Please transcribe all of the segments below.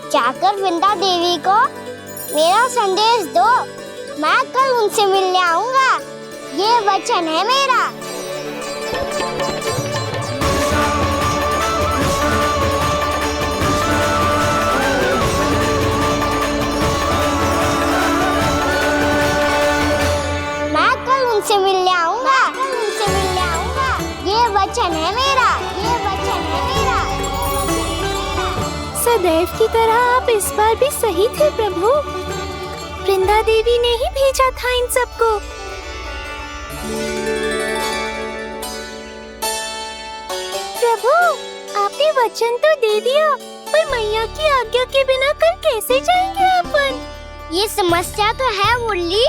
जाकर वृंदा देवी को मेरा संदेश दो, मैं कल उनसे मिलने आऊंगा, ये वचन है मेरा। मैं कल उनसे मिलने आऊंगा, ये वचन है मेरा, ये वचन है मेरा। सदैव की तरह आप इस बार भी सही थे प्रभु। वृंदा देवी ने ही भेजा था इन सबको। प्रभु, आपने वचन तो दे दिया, पर मैया की आज्ञा के बिना कल कैसे जाएंगे अपन? ये समस्या तो है मुरली,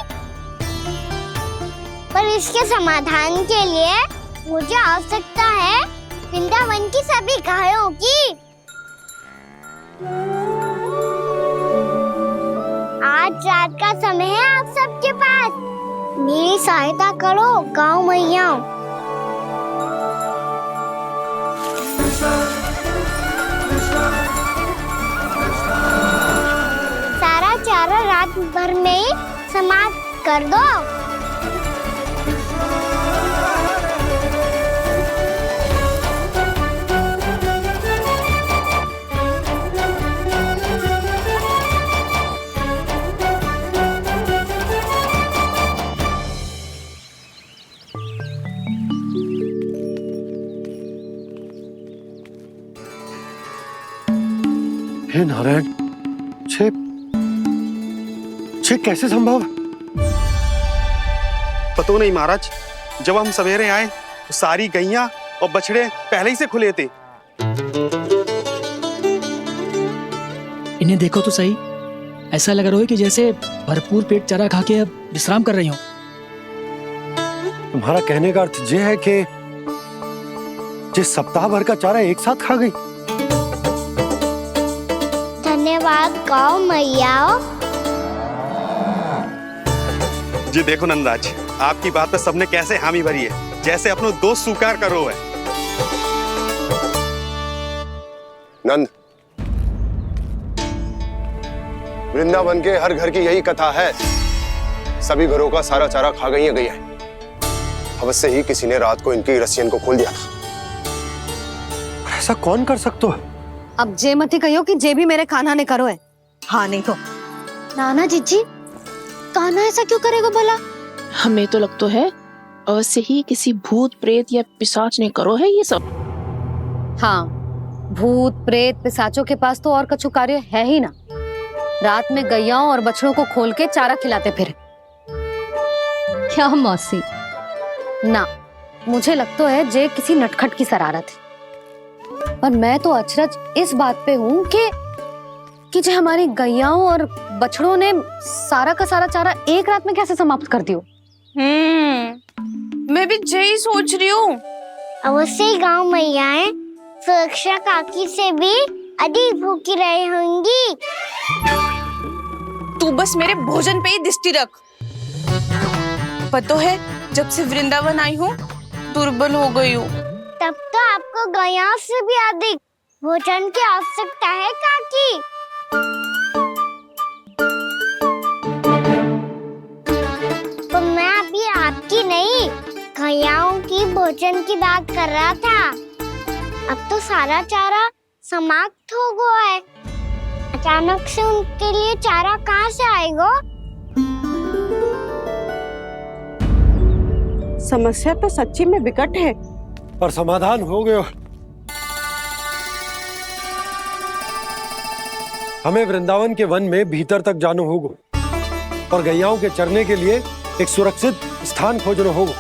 पर इसके समाधान के लिए मुझे आवश्यकता है वृंदावन की सभी गायों की। आज रात का समय है आप सबके पास, मेरी सहायता करो गाँव मैया। सारा चारा रात भर में ही समाप्त कर दो। हे नारायण, छे कैसे संभव? पता नहीं महाराज, जब हम सवेरे आए तो सारी गैया और बछड़े पहले ही से खुले थे। इन्हें देखो तो सही, ऐसा लग रहा है कि जैसे भरपूर पेट चारा खा के अब विश्राम कर रही हो। तुम्हारा कहने का अर्थ ये है कि जिस सप्ताह भर का चारा एक साथ खा गई। धन्यवाद गाँव मैया। जी देखो नंदराज, आपकी बात पर सबने कैसे हामी भरी है, जैसे अपनो दोस्त स्वीकार करो है। नंद, वृंदावन के हर घर की यही कथा है, सभी घरों का सारा चारा खा गई है गैया। अवश्य ही किसी ने रात को इनकी रस्सियन को खोल दिया था। ऐसा कौन कर सकता है? अब जे मत कहो कि जे भी मेरे कान्हा ने करो है। हाँ नहीं तो नाना जीजी, कान्हा ऐसा क्यों करेगा भला? हमें तो लगता है अवश्य ही किसी भूत प्रेत या पिशाच ने करो है ये सब। हाँ, भूत प्रेत पिशाचों के पास तो और कछु कार्य है ही ना। रात में गैयाओं और बछड़ों को खोल के चारा खिलाते फिर। क्या मौसी? ना, मुझे लगता है जे किसी नटखट की शरारत है। पर मैं तो अचरज इस बात पे हूँ कि जो हमारी गैयाओं और बछड़ों ने सारा का सारा चारा एक रात में कैसे समाप्त कर दियो। मैं भी यही सोच रही हूँ। अवश्य ही गाँव मैयाएं सुरक्षा काकी से भी अधिक भूखी रही होंगी। तू बस मेरे भोजन पे ही दृष्टि रख। पता है, जब से वृंदावन आई हूँ दुर्बल हो गई हूँ। तब तो आपको गैयाओं से भी अधिक भोजन की आवश्यकता है काकी। तो मैं अभी आपकी नहीं, गैयाओं की भोजन की बात कर रहा था। अब तो सारा चारा समाप्त हो गया है, अचानक से उनके लिए चारा कहाँ से आएगा? समस्या तो सच्ची में विकट है, पर समाधान हो गया। हमें वृंदावन के वन में भीतर तक जाना होगा और गैयाओं के चरने के लिए एक सुरक्षित स्थान खोजना होगा,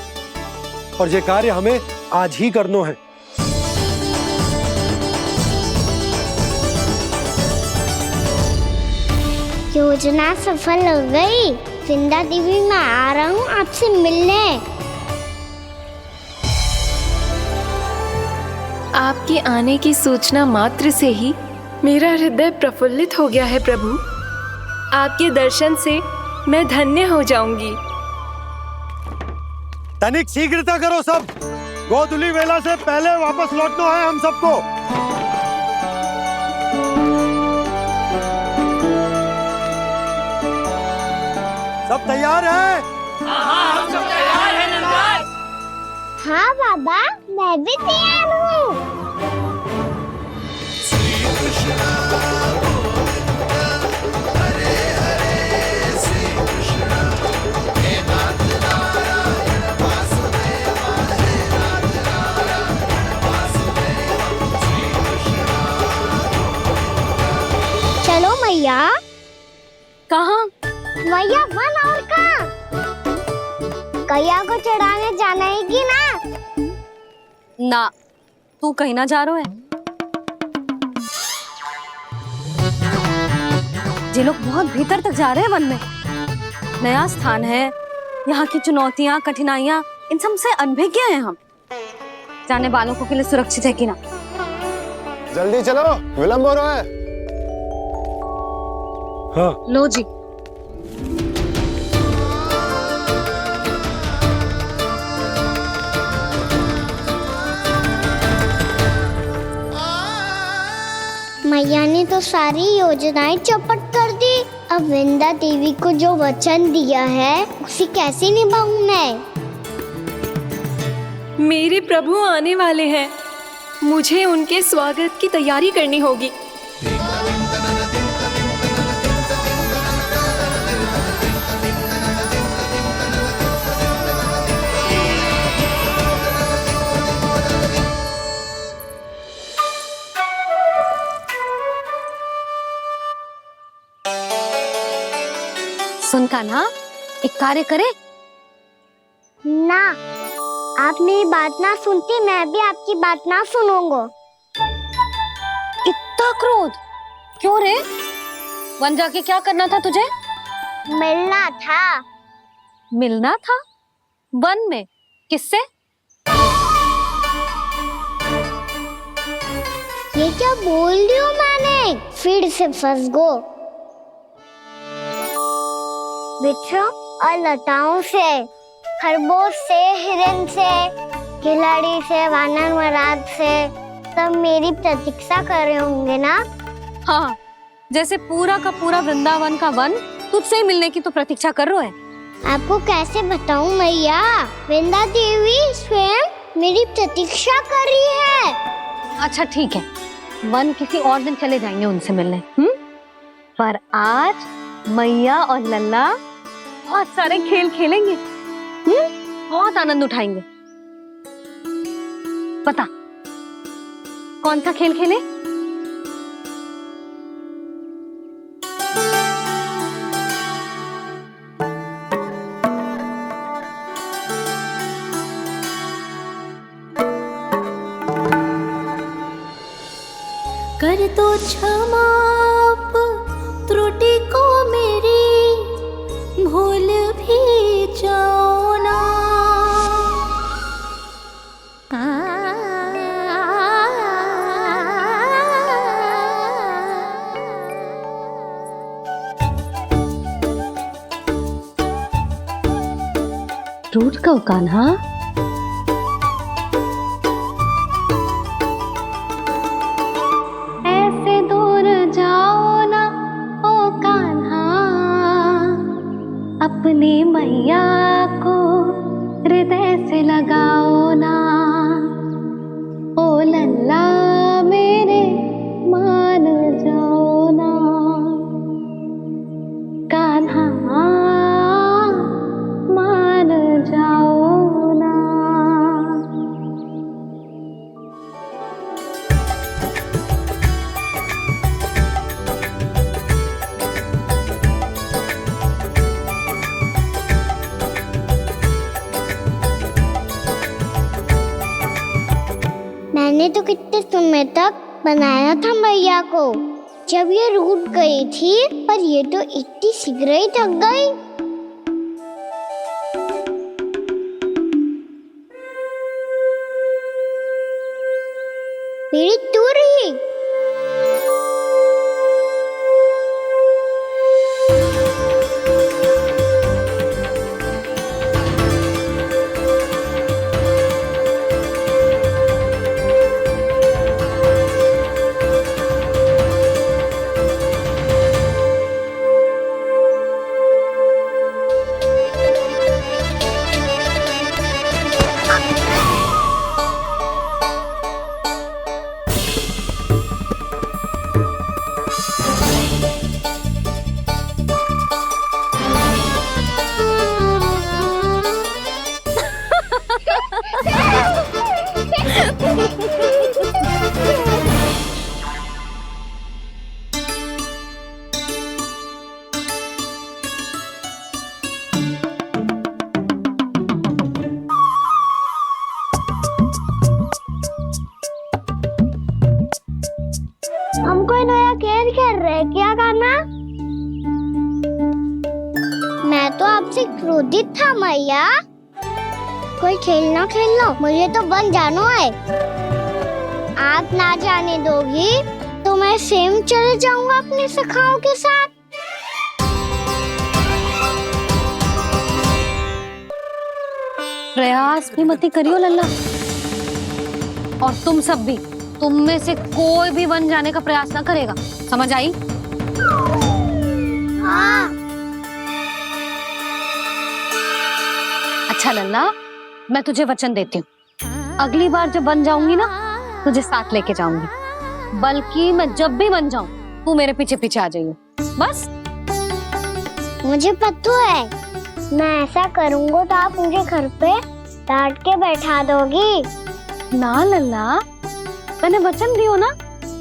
और ये कार्य हमें आज ही करना है। योजना सफल हो गई। वृंदा देवी, मैं आ रहा हूँ आपसे मिलने। आपके आने की सूचना मात्र से ही मेरा हृदय प्रफुल्लित हो गया है प्रभु। आपके दर्शन से मैं धन्य हो जाऊंगी। तनिक शीघ्रता करो सब, गोधुली वेला से पहले वापस लौटना है हम सबको। तैयार है? हाँ बाबा, मैं भी तैयार हूँ। चलो मैया। कहाँ? मैया वन और कहाँ? गैया को चढ़ाने जाना है कि ना? ना, तू कहीं ना जा रहा है। ये लोग बहुत भीतर तक जा रहे हैं वन में। नया स्थान है, यहाँ की चुनौतियाँ, कठिनाइयाँ, इन सब से अनभिज्ञ हैं हम। जाने वालों के लिए सुरक्षित है कि ना? जल्दी चलो, विलंब हो रहा है। हाँ। लो जी। मैया ने तो सारी योजनाएं चौपट कर दी। अब वृंदा देवी को जो वचन दिया है उसे कैसे निभाऊं मैं? मेरे प्रभु आने वाले हैं, मुझे उनके स्वागत की तैयारी करनी होगी। सुन कान्हा, एक कार्य करे ना, आप मेरी बात ना सुनती, मैं भी आपकी बात ना सुनूंगा। इतना क्रोध क्यों रे? वन जाके क्या करना था तुझे? मिलना था। मिलना था? वन में? किससे? ये क्या बोल रही हूँ मैंने? फिर से फंस गो। वृक्षों और लताओं से, खरगोश से, हिरन से, खिलाड़ी से, वानर महाराज से, सब मेरी प्रतीक्षा कर रहे होंगे ना? हाँ, जैसे पूरा का पूरा वृंदावन का वन तुझसे ही मिलने की तो प्रतीक्षा कर रहा है। आपको कैसे बताऊं मैया? वृंदा देवी स्वयं मेरी प्रतीक्षा कर रही है। अच्छा ठीक है, वन किसी और दिन चले जाएंगे उनसे मिलने। पर आज मैया और लल्ला बहुत सारे खेल खेलेंगे। बहुत आनंद उठाएंगे। पता कौन सा खेल खेले? कर दो क्षमा त्रुटि को मेरी, भूल भी जाओ ना। टूट गो कान्हा। ऐसे दूर जाओ ना ओ कान्हा, अपनी मैया को हृदय से लगाओ ना। ओ लल्ला मेरे मान जाओ ना, कान्हा मान जाओ ना। मैंने तो कितने समय तक बनाया था मैया को, जब ये रूठ गई थी, पर ये तो इतनी शीघ्र ही थक गई। मेरी दूर ही। गया कान्हा? मैं तो आपसे क्रोधित था मैया। कोई खेलना खेल लो, मुझे तो वन जाना है। आप ना जाने दोगी तो मैं स्वयं चले जाऊंगा अपने सखाओं के साथ। प्रयास भी मत करियो लल्ला। और तुम सब भी, तुम में से कोई भी वन जाने का प्रयास ना करेगा, समझ आई? हाँ। अच्छा लल्ला, मैं तुझे वचन देती हूँ, अगली बार जब वन जाऊंगी ना तुझे साथ लेके जाऊंगी। बल्कि मैं जब भी वन जाऊं तू मेरे पीछे पीछे आ जाइयो, बस। मुझे पता है, मैं ऐसा करूंगा तो आप मुझे घर पे डांट के बैठा दोगी। ना लल्ला, मैंने वचन दियो ना,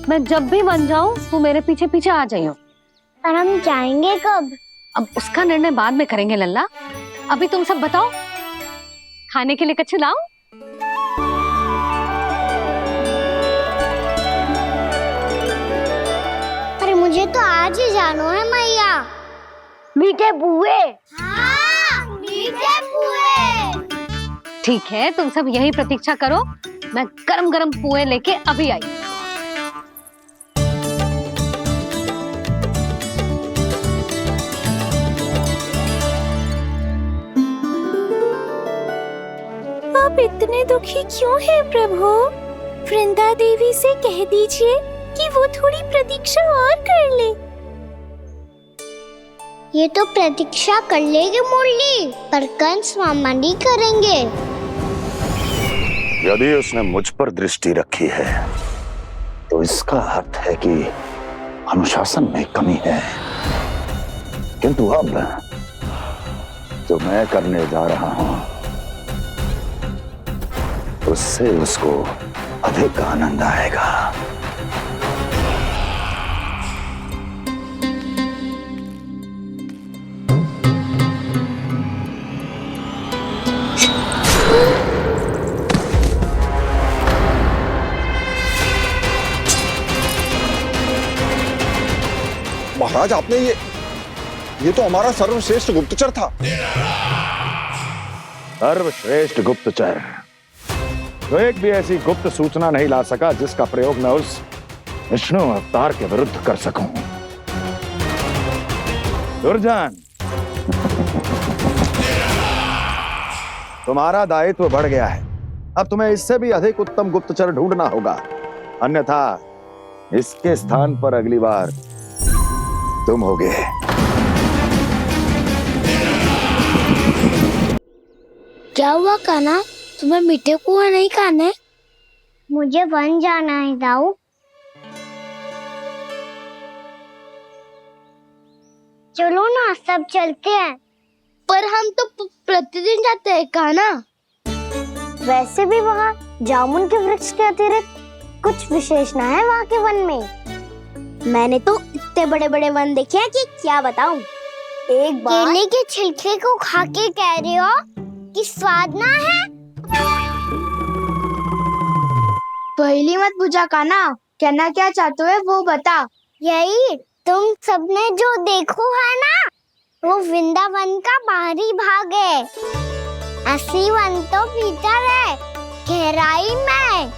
मैं जब भी वन जाऊं तू मेरे पीछे पीछे आ जाइयो। और हम जाएंगे कब? अब उसका निर्णय बाद में करेंगे लल्ला। अभी तुम सब बताओ, खाने के लिए कुछ लाऊं? अरे मुझे तो आज ही जाना है मैया। मीठे बुए। हाँ, मीठे बुए। ठीक है, तुम सब यही प्रतीक्षा करो, मैं गरम गरम पुए लेके अभी आई। आप इतने दुखी क्यों हैं प्रभु? वृंदा देवी से कह दीजिए कि वो थोड़ी प्रतीक्षा और कर ले। ये तो प्रतीक्षा कर लेगी मुरली, पर कंस मामा नहीं करेंगे। यदि उसने मुझ पर दृष्टि रखी है तो इसका अर्थ है कि अनुशासन में कमी है। किंतु अब जो मैं करने जा रहा हूं उससे उसको अधिक आनंद आएगा। महाराज, आपने ये तो हमारा सर्वश्रेष्ठ गुप्तचर था। सर्वश्रेष्ठ गुप्तचर जो एक भी ऐसी गुप्त सूचना नहीं ला सका जिसका प्रयोग मैं उस विष्णु अवतार के विरुद्ध कर सकूं। दुर्जन, तुम्हारा दायित्व बढ़ गया है। अब तुम्हें इससे भी अधिक उत्तम गुप्तचर ढूंढना होगा, अन्यथा इसके स्थान पर अगली बार तुम होगे। क्या हुआ कान्हा, तुम्हें मीठे कुआं नहीं खाने? मुझे वन जाना है दाऊ। चलो ना, सब चलते हैं। पर हम तो प्रतिदिन जाते हैं कान्हा। वैसे भी वहाँ जामुन के वृक्ष के अतिरिक्त कुछ विशेष ना है वहाँ के वन में। मैंने तो इतने बड़े बड़े वन देखे हैं कि क्या बताऊं। एक बार केले के छिलके को खा के कह रहे हो कि स्वाद ना है? पहली मत बुझा कान्हा, कहना क्या चाहते हो वो बता। यही तुम सबने जो देखो है ना, वो वृंदावन का बाहरी भाग है। असली वन तो भीतर है, गहराई में,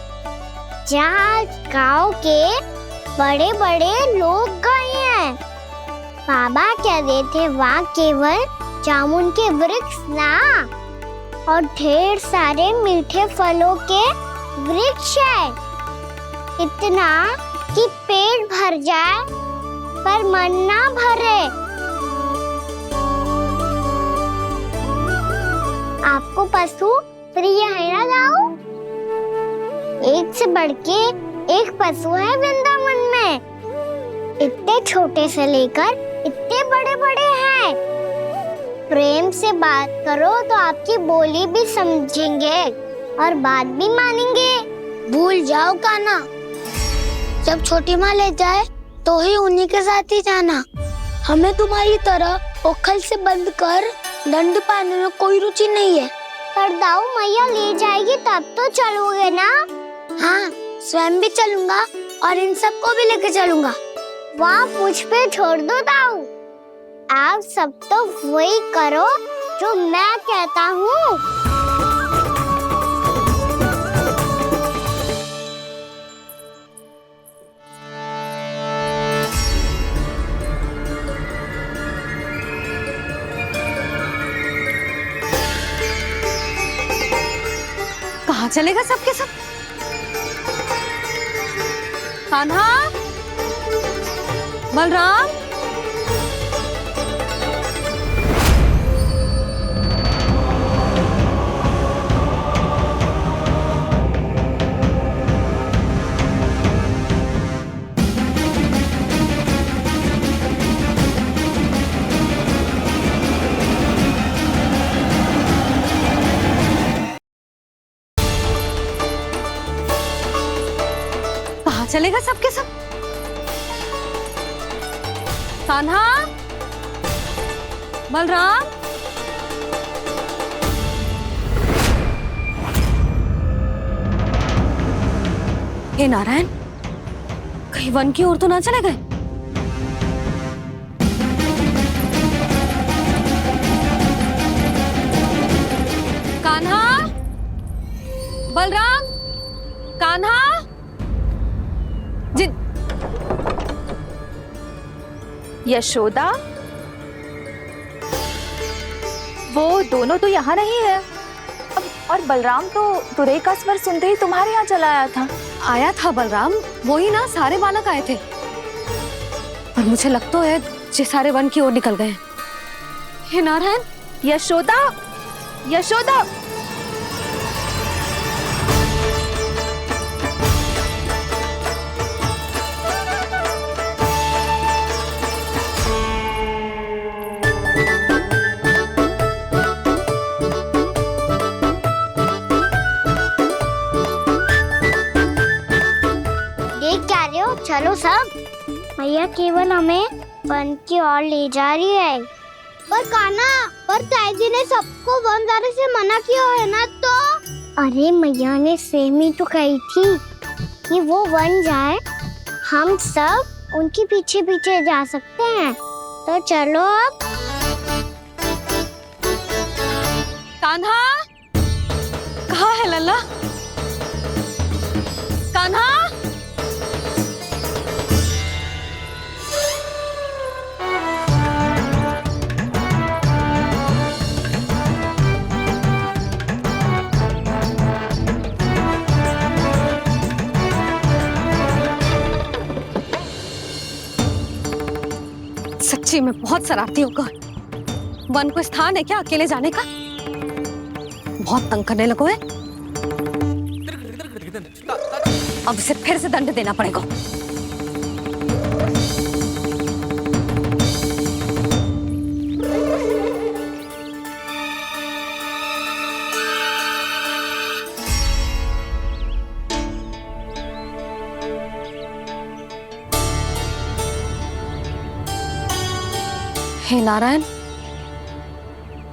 जहाँ गांव के बड़े बड़े लोग गए हैं। बाबा कह रहे थे वहाँ केवल जामुन के वृक्ष ना, और ढेर सारे मीठे फलों के वृक्ष है। इतना कि पेट भर जाए पर मन ना भरे। आपको पशु प्रिय है ना दाऊ? एक से बढ़ के एक पशु है वृंदावन में। इतने छोटे से लेकर इतने बड़े बड़े हैं। प्रेम से बात करो तो आपकी बोली भी समझेंगे और बात भी मानेंगे। भूल जाओ कान्हा, जब छोटी माँ ले जाए तो ही उन्हीं के साथ ही जाना। हमें तुम्हारी तरह ओखल से बंद कर दंड पाने में कोई रुचि नहीं है। पर दाऊ मैया ले जाएगी तब तो चलोगे ना? हाँ, स्वयं भी चलूंगा और इन सबको भी लेके चलूंगा। वहाँ मुझ पे छोड़ दो ताऊ। आप सब तो वही करो जो मैं कहता हूँ। कहाँ चलेगा सबके सब? कान्हा, बलराम, कहाँ चलेगा सबके सब? कान्हा, बलराम, हे नारायण, कहीं वन की ओर तो ना चले गए? कान्हा, बलराम, कान्हा, यशोदा, वो दोनों तो यहाँ नहीं है। अब और बलराम तो तुरई का स्वर सुनते ही तुम्हारे यहाँ चला आया था। आया था बलराम, वही ना सारे बालक आए थे। पर मुझे लगता है ये सारे वन की ओर निकल गए। हे नारायण, यशोदा, यशोदा, चलो सब, मैया केवल हमें वन की ओर ले जा रही है। पर कान्हा, पर ताईजी ने सबको वन जाने से मना किया है ना तो? अरे मैया ने सेम ही तो कही थी कि वो वन जाए, हम सब उनके पीछे पीछे जा सकते हैं। तो चलो अब। कान्हा, कहाँ है लल्ला? कान्हा, सच्ची में बहुत शरारती होकर। वन को स्थान है क्या अकेले जाने का? बहुत तंग करने लगो है। अब इसे फिर से दंड देना पड़ेगा। हे नारायण,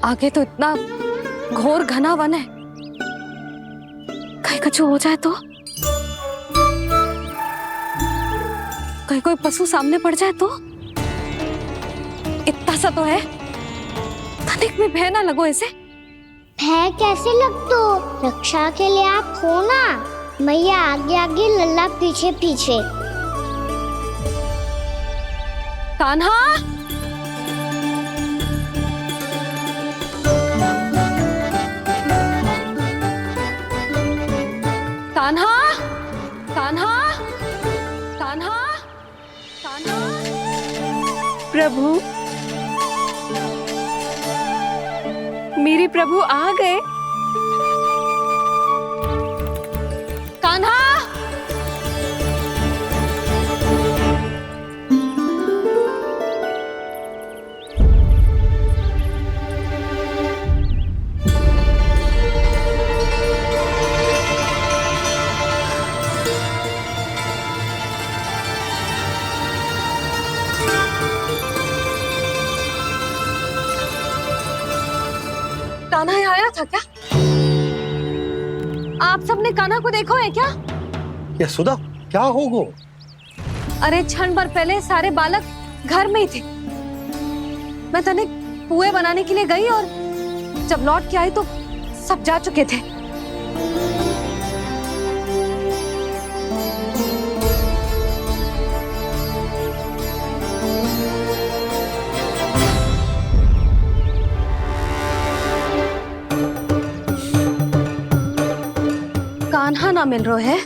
आगे तो इतना घोर घना वन है, कहीं कुछ हो जाए तो? कहीं कोई पशु सामने पड़ जाए तो? इतना सा तो है, तनिक में भय ना लगो इसे। भय कैसे लग तो? रक्षा के लिए आप हो ना। मैया आगे आगे, लल्ला पीछे पीछे। कान्हा, कान्हा, कान्हा, कान्हा, कान्हा। प्रभु, मेरे प्रभु आ गए। कान्हा, कान्हा आया था क्या? आप सबने कान्हा को देखो है क्या? यशोदा, क्या होगो? अरे क्षण भर पहले सारे बालक घर में ही थे। मैं तनिक पुए बनाने के लिए गई और जब लौट के आई तो सब जा चुके थे। कान्हा ना मिल रहे है,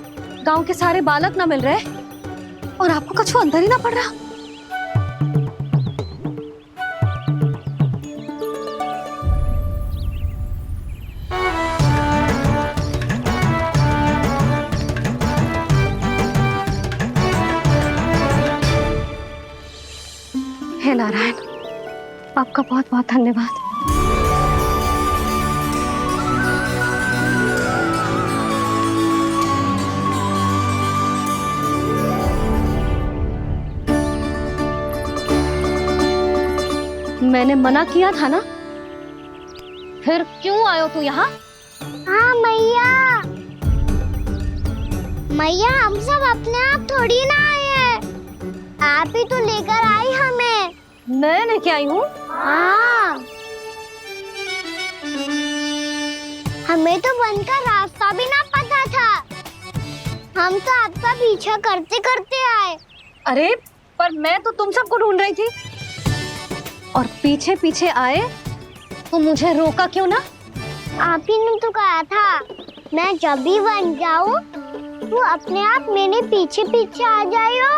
गांव के सारे बालक ना मिल रहे और आपको कछु अंदर ही ना पड़ रहा। हे नारायण, आपका बहुत बहुत धन्यवाद। मैंने मना किया था ना, फिर क्यों आयो तू यहाँ? हाँ मैया, मैया हम सब अपने आप थोड़ी ना आए हैं, आप ही तो लेकर आई हमें। मैं लेके आई हूँ? हाँ, हमें तो वन का रास्ता भी ना पता था, हम तो आपका पीछा करते करते आए। अरे पर मैं तो तुम सबको ढूंढ रही थी और पीछे पीछे आए तो मुझे रोका क्यों ना? आप ही ने तो कहा था मैं जब भी बन जाऊं तू अपने आप मेरे पीछे पीछे आ जाइयो।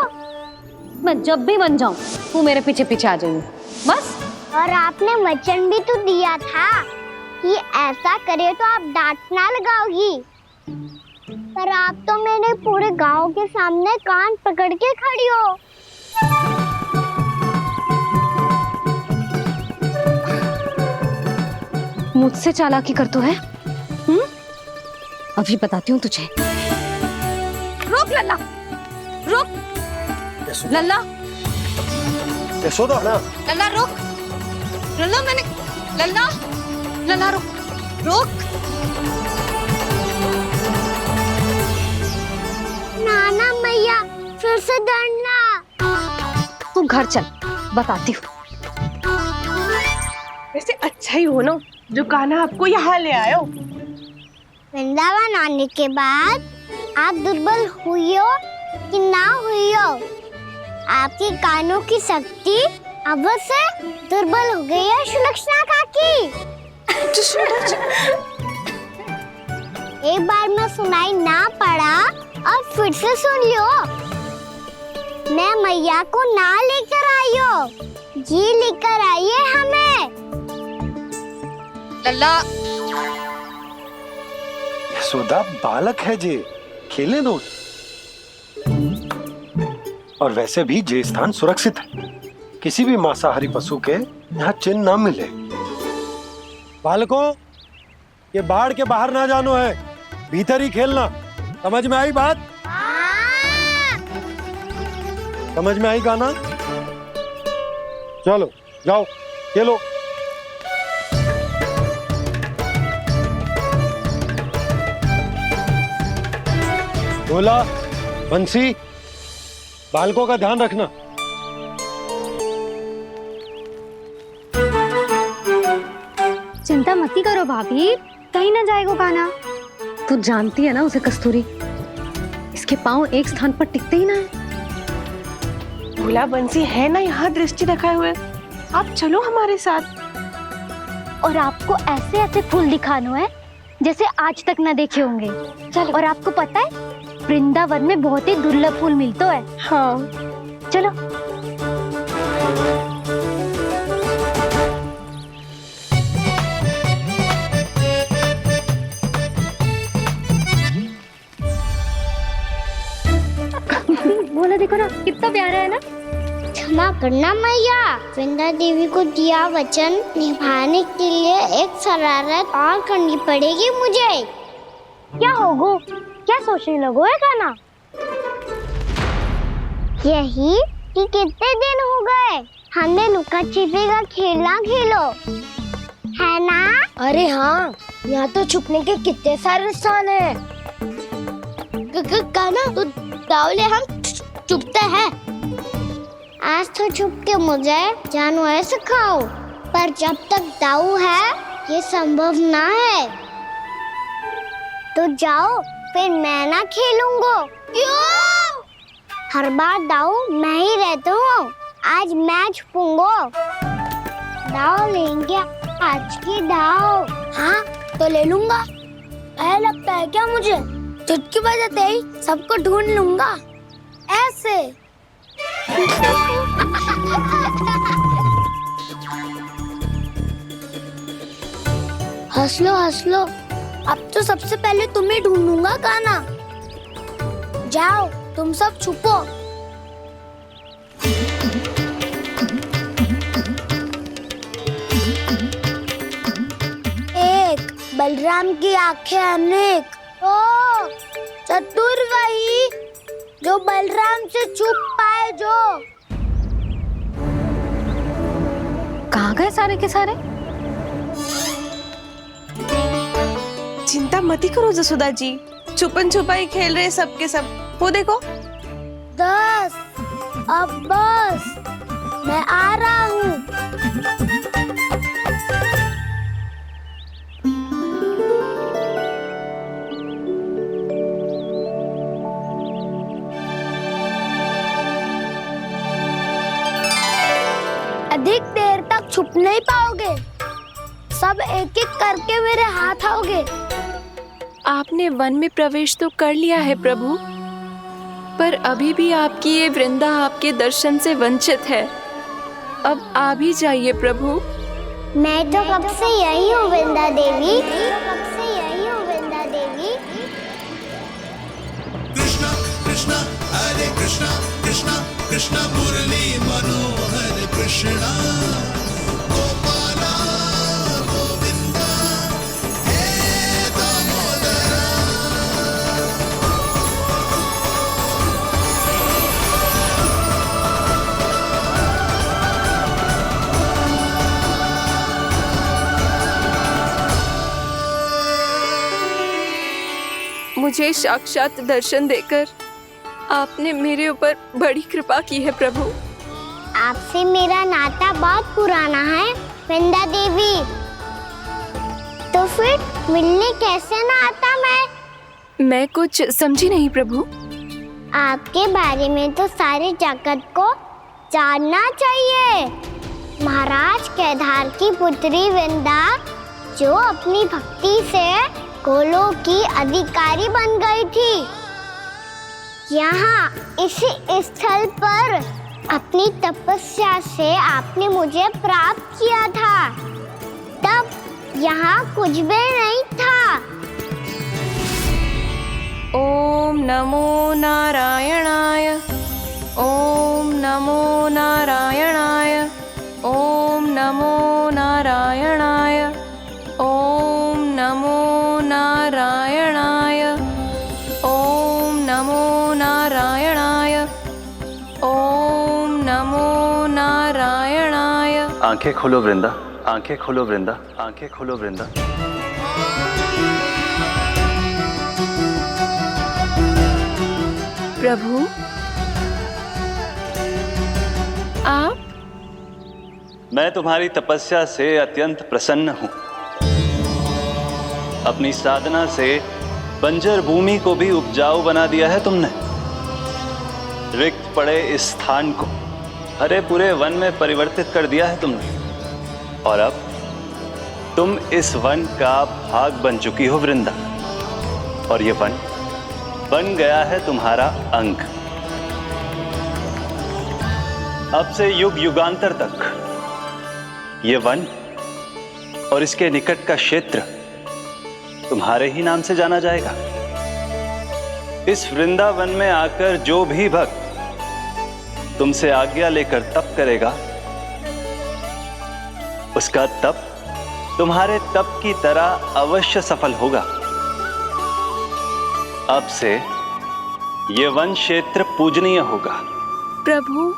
मैं जब भी बन जाऊं तू मेरे पीछे पीछे आ जाइयो बस। और आपने वचन भी तो दिया था कि ऐसा करे तो आप डांट ना लगाओगी, पर आप तो मेरे पूरे गांव के सामने कान पकड़ के खड़ी हो। मुझसे चालाकी कर तो है? अभी बताती हूँ तुझे। रुक लल्ला, रुक लल्ला, यशोदा ना, लल्ला रुक, लल्ला मैंने, लल्ला, लल्ला रुक, रुक। नाना मैया फिर से डरना। तू घर चल, बताती हूँ। वैसे अच्छा ही हो ना जो कान्हा आपको यहाँ ले आयो। वृंदावन आने के बाद आप दुर्बल हुई हो कि ना हुई हो, आपके कानों की शक्ति अब से दुर्बल हो गई है सुलक्षणा काकी। एक बार में सुनाई ना पड़ा और फिर से सुन लियो। मैं मैया को ना लेकर आई हो, जी लेकर आई है हमें। लल्ला, यशोदा बालक है जे, खेले दो। और वैसे भी जे स्थान सुरक्षित है, किसी भी मांसाहारी पशु के यहाँ चिन्ह ना मिले। बालकों, ये बाढ़ के बाहर ना जानो है, भीतर ही खेलना। समझ में आई बात? समझ में आई गाना? चलो जाओ खेलो। बोला बंसी, बालकों का ध्यान रखना। चिंता मत करो भाभी, कहीं ना जाएगा कान्हा। तू जानती है ना उसे कस्तूरी, इसके पांव एक स्थान पर टिकते ही ना है। भोला बंसी है ना यहाँ दृष्टि रखाए हुए, आप चलो हमारे साथ। और आपको ऐसे ऐसे फूल दिखानो है जैसे आज तक ना देखे होंगे। चलो। और आपको पता है वृंदावन में बहुत ही दुर्लभ फूल मिलते हैं। हाँ चलो। बोला देखो ना कितना प्यारा है ना। क्षमा करना मैया, वृंदा देवी को दिया वचन निभाने के लिए एक शरारत और करनी पड़ेगी मुझे। क्या होगो? क्या सोचने लगो है कान्हा? यही कि कितने दिन हो गए हमने लुका छिपी का खेलना खेलो, है ना? अरे हाँ, यहाँ तो छुपने के कितने सारे स्थान है। कान्हा तो दावले हम छुपते हैं। आज तो छुप के मुझे जानवर सिखाओ, पर जब तक दाऊ है ये संभव ना है। तो जाओ, फिर मैं ना खेलूंगा। क्यों? हर बार दाऊ मैं ही रहता हूँ, आज मैं छुपूंगा। दाऊ लेंगे आज की दाऊ। हाँ तो ले लूंगा। ऐसा लगता है क्या मुझे? चुटकी बजाते ही सबको ढूंढ लूंगा ऐसे। हंस लो, अब तो सबसे पहले तुम्हें ढूंढूंगा गाना। जाओ तुम सब छुपो। एक, बलराम की आंखें अनेक। ओ चतुर वही जो बलराम से छुप पाए। जो कहाँ गए सारे के सारे? चिंता मत करो जसोदा जी, छुपन छुपाई खेल रहे सब के सब। वो देखो 10, अब बस, मैं आ रहा हूँ। अधिक देर तक छुप नहीं पाओगे, सब एक एक करके मेरे हाथ आओगे। आपने वन में प्रवेश तो कर लिया है प्रभु, पर अभी भी आपकी ये वृंदा आपके दर्शन से वंचित है। अब आ भी जाइए प्रभु। मैं तो कब से यही हूँ वृंदा देवी, कब से यही हूँ वृंदा देवी। कृष्णा कृष्णा हरे कृष्णा, कृष्णा कृष्णा मुरली मनोहर कृष्णा, गोपाला गोविंदा हे दामोदरा। मुझे साक्षात दर्शन देकर आपने मेरे ऊपर बड़ी कृपा की है प्रभु। आपसे मेरा नाता बहुत पुराना है वृंदा देवी, तो फिर मिलने कैसे ना आता मैं कुछ समझी नहीं प्रभु। आपके बारे में तो सारे जगत को जानना चाहिए। महाराज केदार की पुत्री वृंदा, जो अपनी भक्ति से गोलों की अधिकारी बन गई थी, यहाँ इसी स्थल पर अपनी तपस्या से आपने मुझे प्राप्त किया था। तब यहाँ कुछ भी नहीं था। ओम नमो नारायणाय, ओम नमो नारायणाय, ओम नमो नारायणाय, ओम नमो नारायणाय, ओम नमो नारायणाय, ओम नमो नारायणाय। आंखें खोलो वृंदा, आंखें खोलो वृंदा, आंखें खोलो वृंदा। प्रभु आप? मैं तुम्हारी तपस्या से अत्यंत प्रसन्न हूं। अपनी साधना से बंजर भूमि को भी उपजाऊ बना दिया है तुमने। रिक्त पड़े इस स्थान को हरे पूरे वन में परिवर्तित कर दिया है तुमने, और अब तुम इस वन का भाग बन चुकी हो वृंदा, और ये वन बन गया है तुम्हारा अंग। अब से युग युगांतर तक ये वन और इसके निकट का क्षेत्र तुम्हारे ही नाम से जाना जाएगा। इस वृंदावन में आकर जो भी भक्त तुमसे आज्ञा लेकर तप करेगा, उसका तप तुम्हारे तप की तरह अवश्य सफल होगा। अब से ये वन क्षेत्र पूजनीय होगा। प्रभु,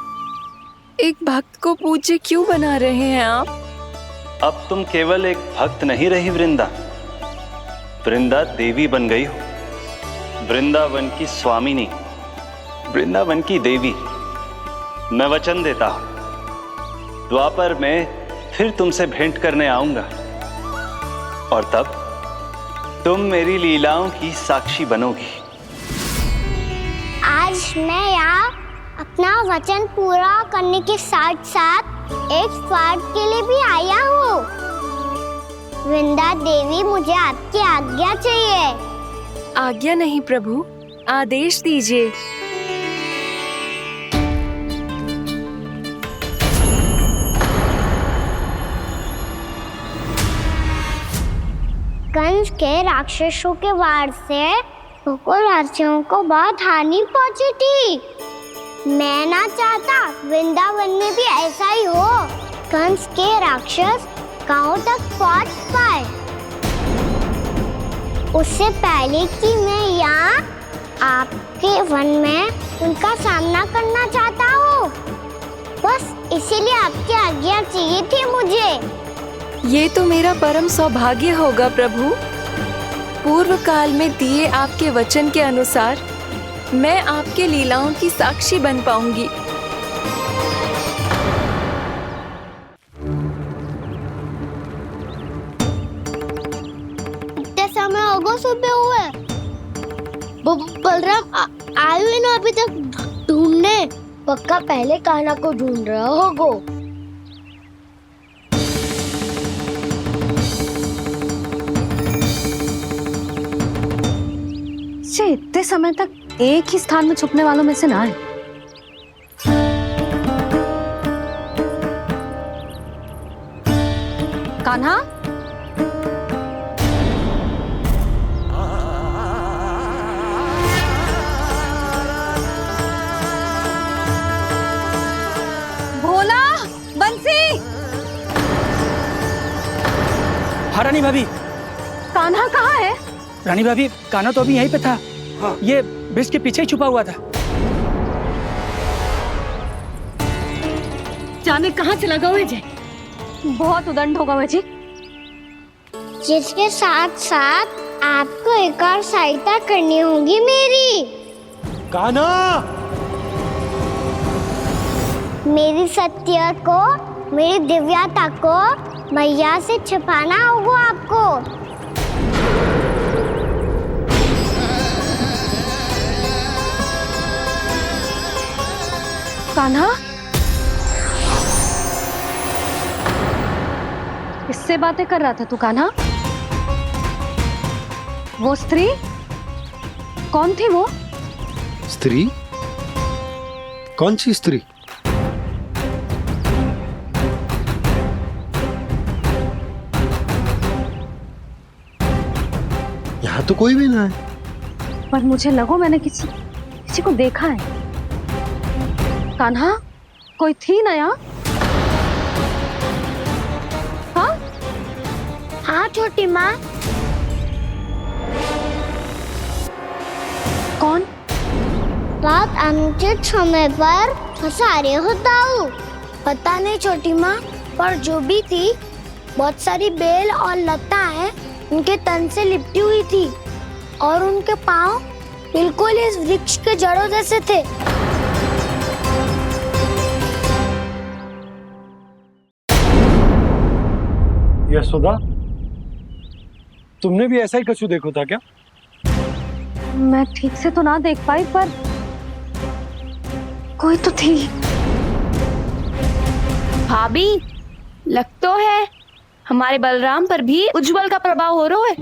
एक भक्त को पूज्य क्यों बना रहे हैं आप? अब तुम केवल एक भक्त नहीं रही वृंदा, वृंदा देवी बन गई हो। वृंदावन की स्वामिनी, वृंदावन की देवी। मैं वचन देता हूं, द्वापर में फिर तुमसे भेंट करने आऊंगा और तब तुम मेरी लीलाओं की साक्षी बनोगी। आज मैं यहाँ अपना वचन पूरा करने के साथ साथ एक स्वार्थ के लिए भी आया हूँ। वृंदा देवी, मुझे आपकी आज्ञा चाहिए। आज्ञा नहीं प्रभु, आदेश दीजिए। कंस के राक्षसों के वार से गोकुलवासियों को बहुत हानि पहुंची थी। मैं ना चाहता वृंदावन में भी ऐसा ही हो। कंस के राक्षस गांव तक पहुंच पाए, उससे पहले कि मैं यहाँ आपके वन में उनका सामना करना चाहता हूँ। बस इसीलिए आपकी आज्ञा चाहिए थी मुझे। ये तो मेरा परम सौभाग्य होगा प्रभु। पूर्व काल में दिए आपके वचन के अनुसार मैं आपके लीलाओं की साक्षी बन पाऊंगी। इतने समय होगा सुबह हुए। बलराम आए हुए ना अभी तक ढूंढने। पक्का पहले कान्हा को ढूंढ रहा होगा। इतने समय तक एक ही स्थान में छुपने वालों में से ना है। कान्हा, भोला, बंसी। हाँ रानी भाभी। कान्हा कहाँ है? रानी भाभी, कान्हा तो अभी यहीं पे था। हाँ। ये ब्रिज के पीछे ही छुपा हुआ था। जाने कहाँ चला गया है? बहुत उदंड होगा वह जी। जिसके साथ साथ आपको एक और सहायता करनी होगी मेरी। कान्हा, मेरी सत्य को, मेरी दिव्यता को मैया से छिपाना होगा आपको। कान्हा, किससे बातें कर रहा था तू कान्हा? वो स्त्री कौन थी? वो स्त्री? कौन सी स्त्री? यहाँ तो कोई भी ना है। पर मुझे लगो मैंने किसी को देखा है। कान्हा, कोई थी ना यहाँ? हाँ? हाँ छोटी माँ। कौन? रात अनुचित समय पर फंसारे होता हूँ। पता नहीं छोटी माँ, पर जो भी थी, बहुत सारी बेल और लताएं उनके तन से लिपटी हुई थी और उनके पाँव बिल्कुल इस वृक्ष के जड़ों जैसे थे। यशोदा, तुमने भी ऐसा ही कछु देखा था क्या? मैं ठीक से तो ना देख पाई, पर कोई तो थी। भाभी, लग तो है हमारे बलराम पर भी उज्जवल का प्रभाव हो रहा है।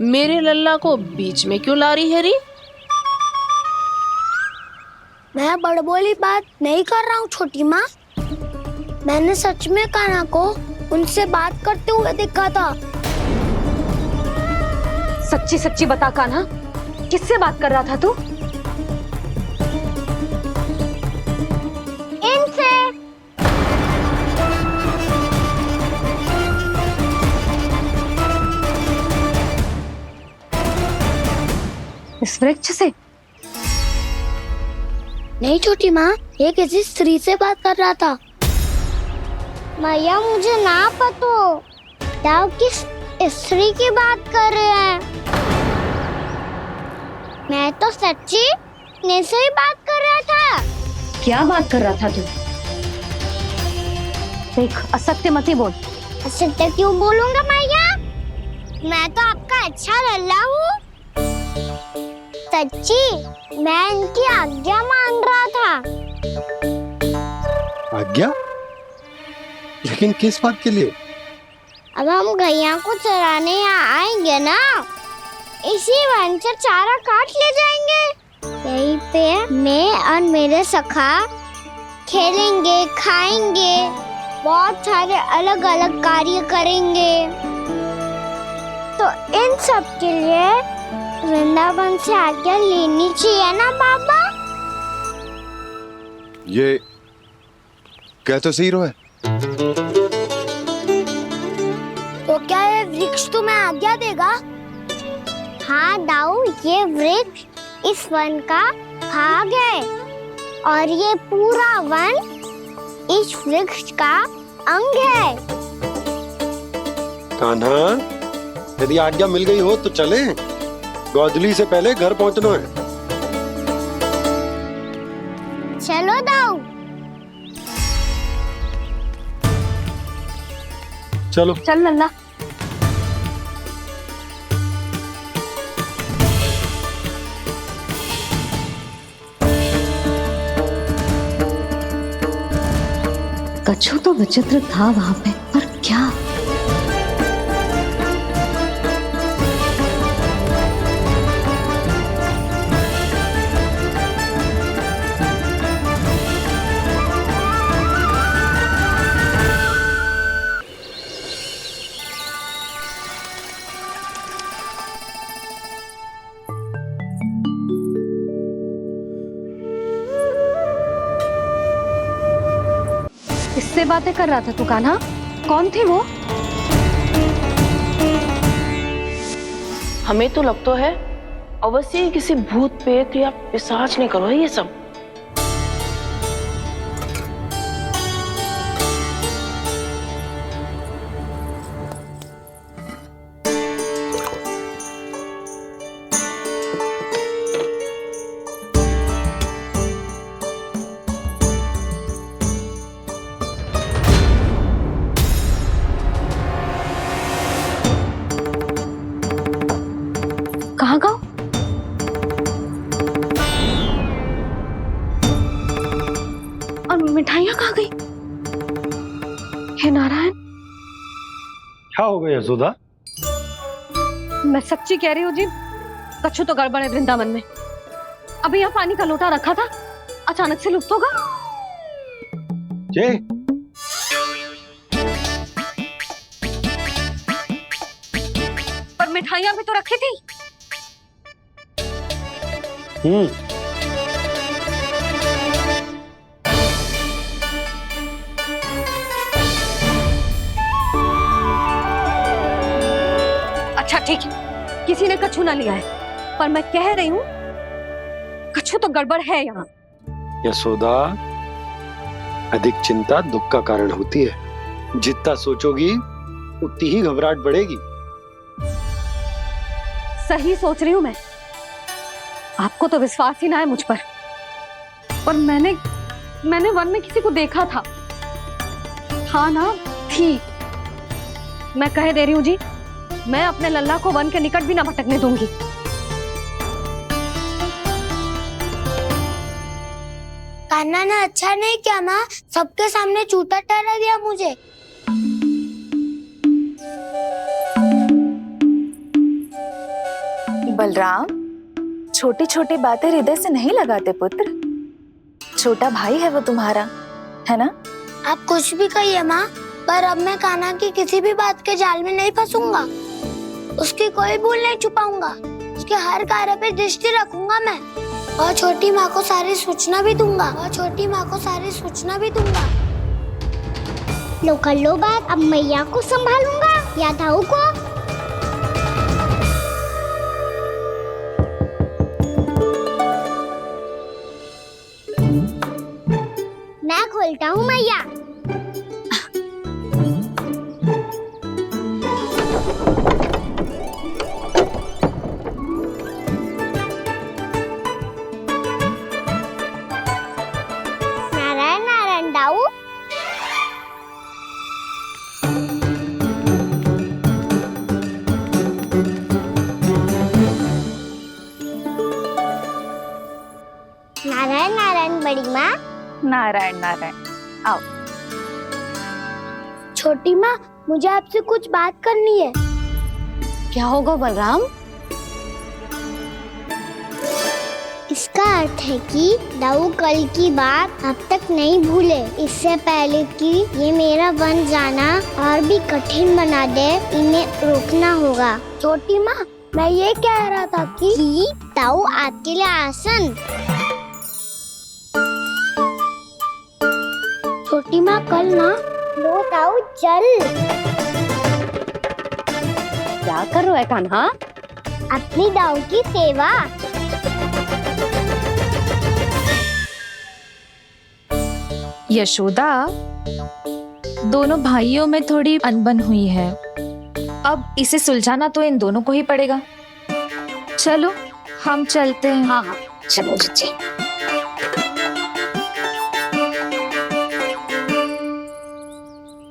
मेरे लल्ला को बीच में क्यों ला रही है री? मैं बड़बोली बात नहीं कर रहा हूँ छोटी माँ। मैंने सच में कान्हा को उनसे बात करते हुए देखा था। सच्ची सच्ची बता कान्हा, किससे बात कर रहा था तू? इनसे। इस वृक्ष से? नहीं छोटी माँ, ये किसी स्त्री से बात कर रहा था। मैया, मुझे ना पता क्या किस स्त्री की बात कर रहे हैं। मैं तो सच्ची ने से ही बात कर रहा था। क्या बात कर रहा था तू? देख, असत्य मत ही बोल। असत्य क्यों बोलूंगा मैया? मैं तो आपका अच्छा लल्ला हूँ। सच्ची मैं इनकी आज्ञा मान रहा था। आज्ञा? लेकिन किस बात के लिए? अब हम गैया को चराने यहाँ आएंगे ना, इसी वन से चारा काट ले जाएंगे। यहीं पे मैं और मेरे सखा खेलेंगे, खाएंगे, बहुत सारे अलग अलग कार्य करेंगे। तो इन सब के लिए वृंदावन से आज्ञा लेनी चाहिए ना बाबा? ये कह तो सही रहा है। तो क्या ये वृक्ष तुम्हें आज्ञा देगा? हाँ दाऊ, ये वृक्ष इस वन का भाग है और ये पूरा वन इस वृक्ष का अंग है। कान्हा, यदि आज्ञा मिल गई हो तो चले। गोधूली से पहले घर पहुंचना है। चलो दाऊ। चलो चल लल्ला। कछु तो विचित्र था वहां पे, पर क्या? किससे बातें कर रहा था तू कान्हा? कौन थे वो? हमें तो लगता है अवश्य ही किसी भूत प्रेत या पिशाच ने करो है ये सब। कहाँ गो? और मिठाइयाँ कहाँ गई? हे नारायण! क्या हो गया यशोदा? मैं सच्ची कह रही हूँ जी, कछु तो गड़बड़ है वृंदावन में। अभी यहाँ पानी का लोटा रखा था, अचानक से लुप्त होगा। जे पर मिठाइयाँ भी तो रखी थी। अच्छा ठीक है, किसी ने कछु ना लिया है, पर मैं कह रही हूँ कछु तो गड़बड़ है यहाँ। यशोदा, अधिक चिंता दुख का कारण होती है। जितना सोचोगी उतनी ही घबराहट बढ़ेगी। सही सोच रही हूँ मैं। आपको तो विश्वास ही ना है मुझ पर मैंने वन में किसी को देखा था। हाँ ना, थी। मैं कह दे रही हूँ जी, मैं अपने लल्ला को वन के निकट भी ना भटकने दूंगी। कान्हा ने अच्छा नहीं किया माँ, सबके सामने चूता ठहरा दिया मुझे। बलराम, छोटी छोटी बातें हृदय से नहीं लगाते पुत्र। छोटा भाई है वो तुम्हारा, है ना? आप कुछ भी कहिए माँ, पर अब मैं कान्हा की किसी भी बात के जाल में नहीं फंसूंगा। उसकी कोई भूल नहीं छुपाऊंगा। उसके हर कार्य पे दृष्टि रखूंगा मैं, और छोटी माँ को सारी सूचना भी दूंगा। लो कर लो बात, अब मैया को संभालूंगा या दाऊ को। मैं खोलता हूँ मैया। माँ। नारायण नारायण। आओ। छोटी माँ, मुझे आपसे कुछ बात करनी है। क्या होगा बलराम? इसका अर्थ है कि दाऊ कल की बात अब तक नहीं भूले। इससे पहले कि ये मेरा बन जाना और भी कठिन बना दे, इन्हें रोकना होगा। छोटी माँ, मैं ये कह रहा था कि दाऊ आपके लिए आसन। छोटी माँ, कल ना लो दाऊ चल। क्या कर रहा है कान्हा? अपनी दाऊ की सेवा। यशोदा, दोनों भाइयों में थोड़ी अनबन हुई है। अब इसे सुलझाना तो इन दोनों को ही पड़ेगा। चलो हम चलते हैं। हाँ हाँ चलो जी।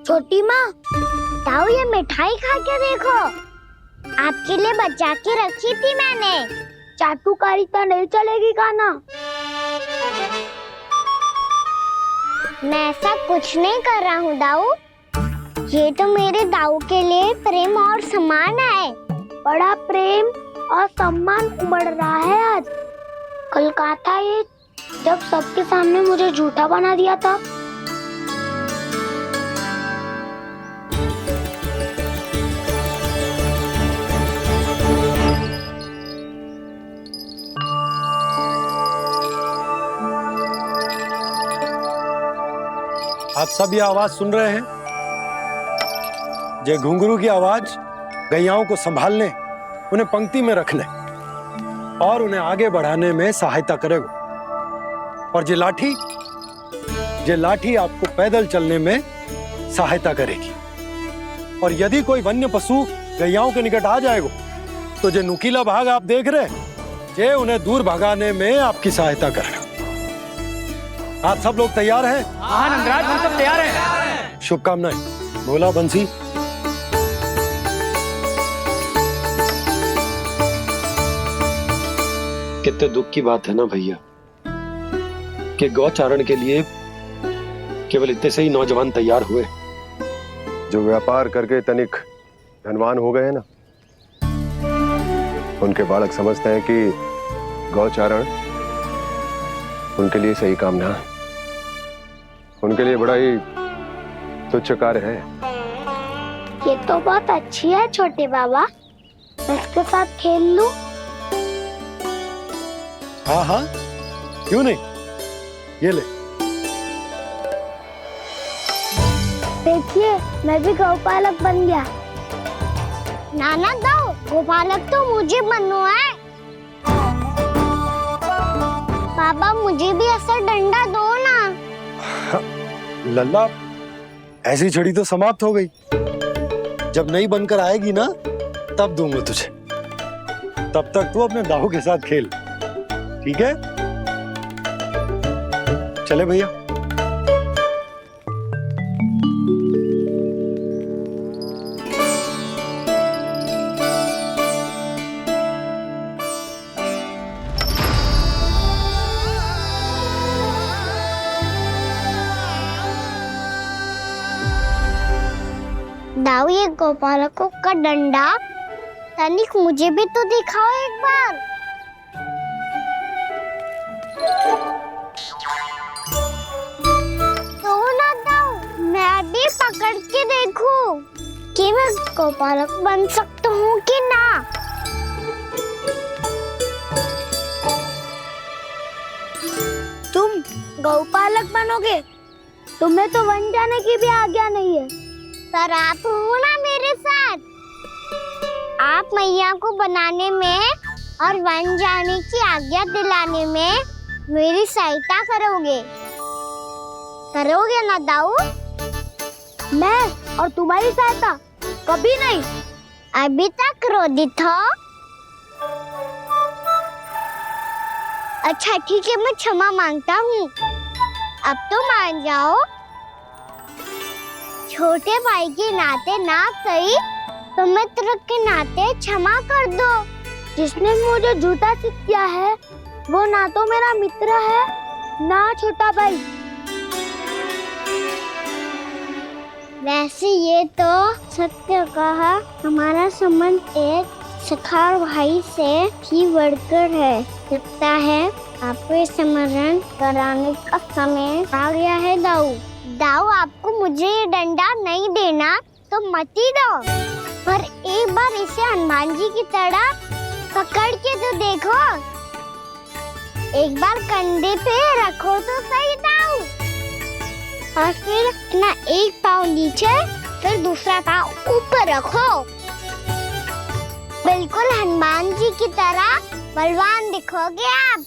छोटी माँ, दाऊ ये मिठाई खा के देखो। आपके लिए बचा के रखी थी मैंने। चाटुकारिता नहीं चलेगी कान्हा। मैं ऐसा कुछ नहीं कर रहा हूँ दाऊ। ये तो मेरे दाऊ के लिए प्रेम और सम्मान है। बड़ा प्रेम और सम्मान उमड़ रहा है आज। कल कहा था ये, जब सबके सामने मुझे झूठा बना दिया था। आप सब ये आवाज सुन रहे हैं? ये घुंघरू की आवाज गैयाओं को संभालने, उन्हें पंक्ति में रखने और उन्हें आगे बढ़ाने में सहायता करेगा। और ये लाठी आपको पैदल चलने में सहायता करेगी। और यदि कोई वन्य पशु गैयाओं के निकट आ जाएगा तो जो नुकीला भाग आप देख रहे हैं, ये उन्हें दूर भगाने में आपकी सहायता करेगा। आप सब लोग तैयार हैं? हाँ नंदराज, हम सब तैयार हैं। शुभकामनाएं। बोला बंसी। कितने दुख की बात है ना भैया कि गौचारण के लिए केवल इतने से ही नौजवान तैयार हुए। जो व्यापार करके तनिक धनवान हो गए हैं ना, उनके बालक समझते हैं कि गौचारण उनके लिए सही काम ना है। उनके लिए बड़ा ही तुच्छ कार्य है। ये तो बहुत अच्छी है छोटे बाबा, मैं इसके साथ खेल लूं? हाँ हाँ, क्यों नहीं। ये ले। देखिए, मैं भी गौपालक बन गया। नाना दाऊ, गौपालक तो मुझे बनना है। बाबा मुझे भी ऐसा डंडा दो ना। लल्ला, ऐसी छड़ी तो समाप्त हो गई। जब नई बनकर आएगी ना, तब दूंगा तुझे। तब तक तू अपने दाऊ के साथ खेल, ठीक है? चले भैया। दाऊ, ये गोपालकों का डंडा तनिक मुझे भी तो दिखाओ एक बार। तो ना दाऊ, मैं भी पकड़ के देखूं कि मैं गोपालक बन सकता हूँ कि ना। तुम गौपालक बनोगे? तुम्हें तो वन जाने की भी आज्ञा नहीं है। सर आप हो ना मेरे साथ। आप मैया को बनाने में और वन जाने की आज्ञा दिलाने में मेरी सहायता करोगे ना दाऊ? मैं और तुम्हारी सहायता कभी नहीं। अभी तक क्रोधित हो? अच्छा ठीक है, मैं क्षमा मांगता हूँ। अब तो मान जाओ। छोटे भाई के नाते ना सही तो मित्र के नाते क्षमा कर दो। जिसने मुझे झूठा सिद्ध किया है वो ना तो मेरा मित्र है ना छोटा भाई। वैसे ये तो सत्य कहा, हमारा संबंध एक सखार भाई से भी बढ़कर है। लगता है आपको स्मरण कराने का समय आ गया है दाऊ। दाऊ, आपको मुझे ये डंडा नहीं देना तो मत ही दो, पर एक बार इसे हनुमान जी की तरह पकड़ के तो देखो। एक बार कंधे पे रखो तो सही दाऊ, और फिर अपना एक पाँव नीचे फिर दूसरा पाँव ऊपर रखो। बिल्कुल हनुमान जी की तरह बलवान दिखोगे आप।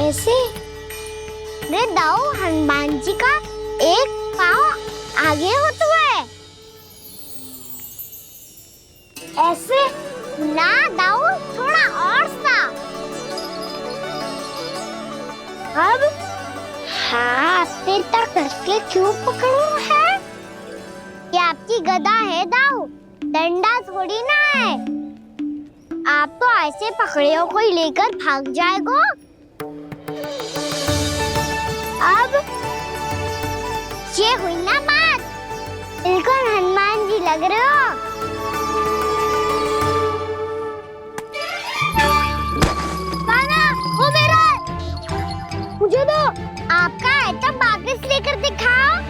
ऐसे रे दाऊ, हनुमान जी का एक पाँव आगे होता है। ऐसे ना दाऊ, थोड़ा और सा। अब हाथ पे तक कसके क्यों पकड़ो है? ये आपकी गदा है दाऊ, डंडा थोड़ी ना है। आप तो ऐसे पकड़ियों को ही लेकर भाग जाएगो। अब ये हुई ना बात, बिल्कुल हनुमान जी लग रहे हो। कान्हा, वो मेरा, मुझे दो। आपका आइटम वापस लेकर दिखाओ।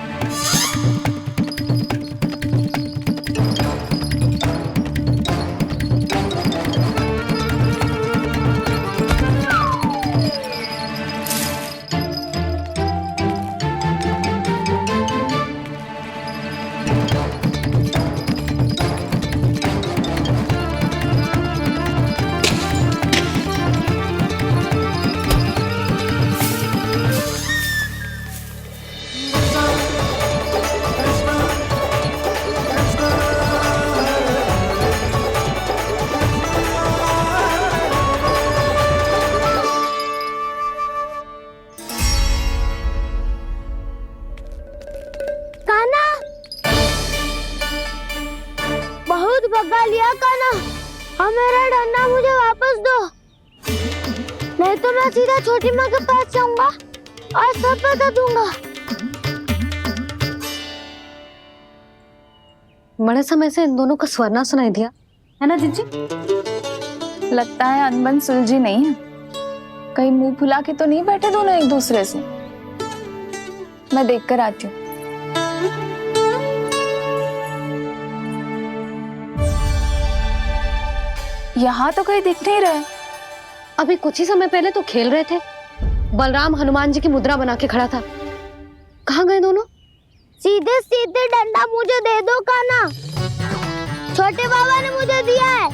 बहुत भगा लिया कान्हा, अब मेरा डंडा मुझे वापस दो, नहीं तो मैं सीधा छोटी माँ के पास जाऊंगा और सब बता दूंगा। बड़े समय से इन दोनों का स्वर ना सुनाई दिया, है ना जीजी? लगता है अनबन सुलझी नहीं है। कहीं मुंह फुला के तो नहीं बैठे दोनों एक दूसरे से। मैं देख कर आती हूँ। यहाँ तो कहीं दिख नहीं रहा। अभी कुछ ही समय पहले तो खेल रहे थे। बलराम हनुमान जी की मुद्रा बना के खड़ा था। कहाँ गए दोनों? सीधे सीधे डंडा मुझे दे दो कान्हा, छोटे बाबा ने मुझे दिया है,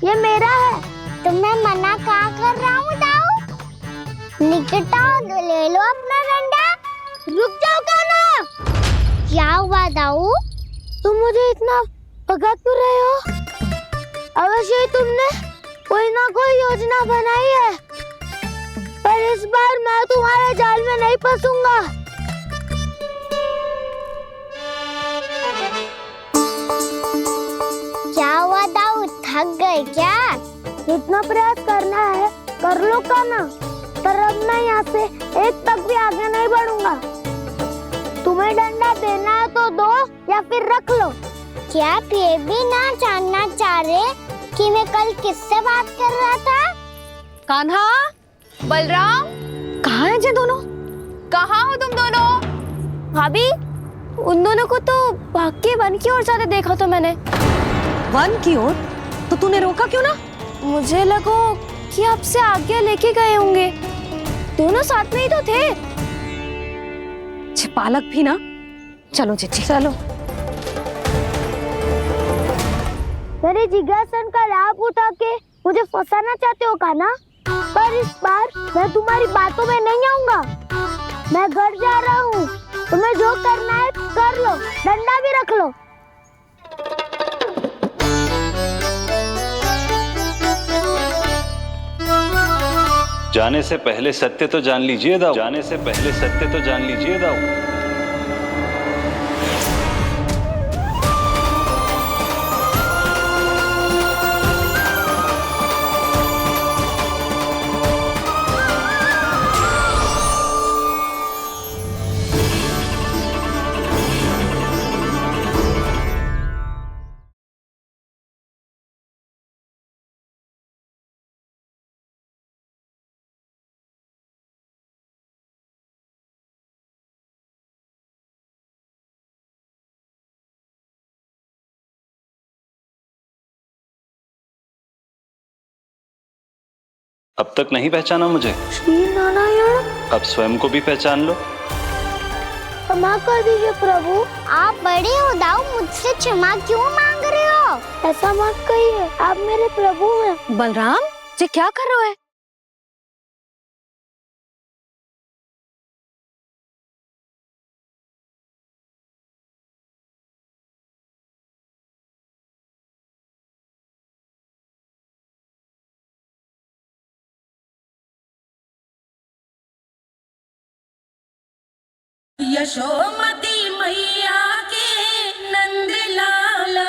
ये मेरा है। तो मैं मना कहाँ कर रहा हूँ दाऊ? निकट आओ, ले लो अपना डंडा। रुक जाओ कान्हा। क्या हुआ दाऊ, तुम मुझे इतना भगा क्यों रहे हो? अवश्य ही तुमने कोई ना कोई योजना बनाई है, पर इस बार मैं तुम्हारे जाल में नहीं फंसूंगा। क्या हुआ दाऊ, थक गए क्या? इतना प्रयास करना है कर लो कान्हा, पर अब मैं यहाँ से एक तक भी आगे नहीं बढ़ूंगा। तुम्हें डंडा देना है तो दो या फिर रख लो। क्या आप ये भी ना जानना चाह रहे कि मैं कल किससे बात कर रहा था? कान्हा, बलराम, कहाँ हैं ये दोनों? कहाँ हो तुम दोनों? भाभी, उन दोनों को तो भाग के वन की ओर जाते देखा तो मैंने। वन की ओर? तो तूने रोका क्यों ना? मुझे लगा कि आपसे आगे लेके गए होंगे, दोनों साथ में ही तो थे। पालक भी ना। चलो जीजी, चलो। मेरे जिज्ञासन का लाभ उठा के मुझे फंसाना चाहते हो कान्हा, पर इस बार मैं तुम्हारी बातों में नहीं आऊंगा। मैं घर जा रहा हूँ, तुम्हें जो करना है कर लो, डंडा भी रख लो। जाने से पहले सत्य तो जान लीजिए दाऊ, जाने से पहले सत्य तो जान लीजिए दाऊ। अब तक नहीं पहचाना मुझे? श्री नारायण। अब स्वयं को भी पहचान लो। क्षमा कर दीजिए प्रभु, आप बड़े हो दाऊ, मुझसे क्षमा क्यों मांग रहे हो? ऐसा मत कहिए, आप मेरे प्रभु हैं। बलराम जी क्या कर रहे हो? यशोमती मैया के नंद लाला।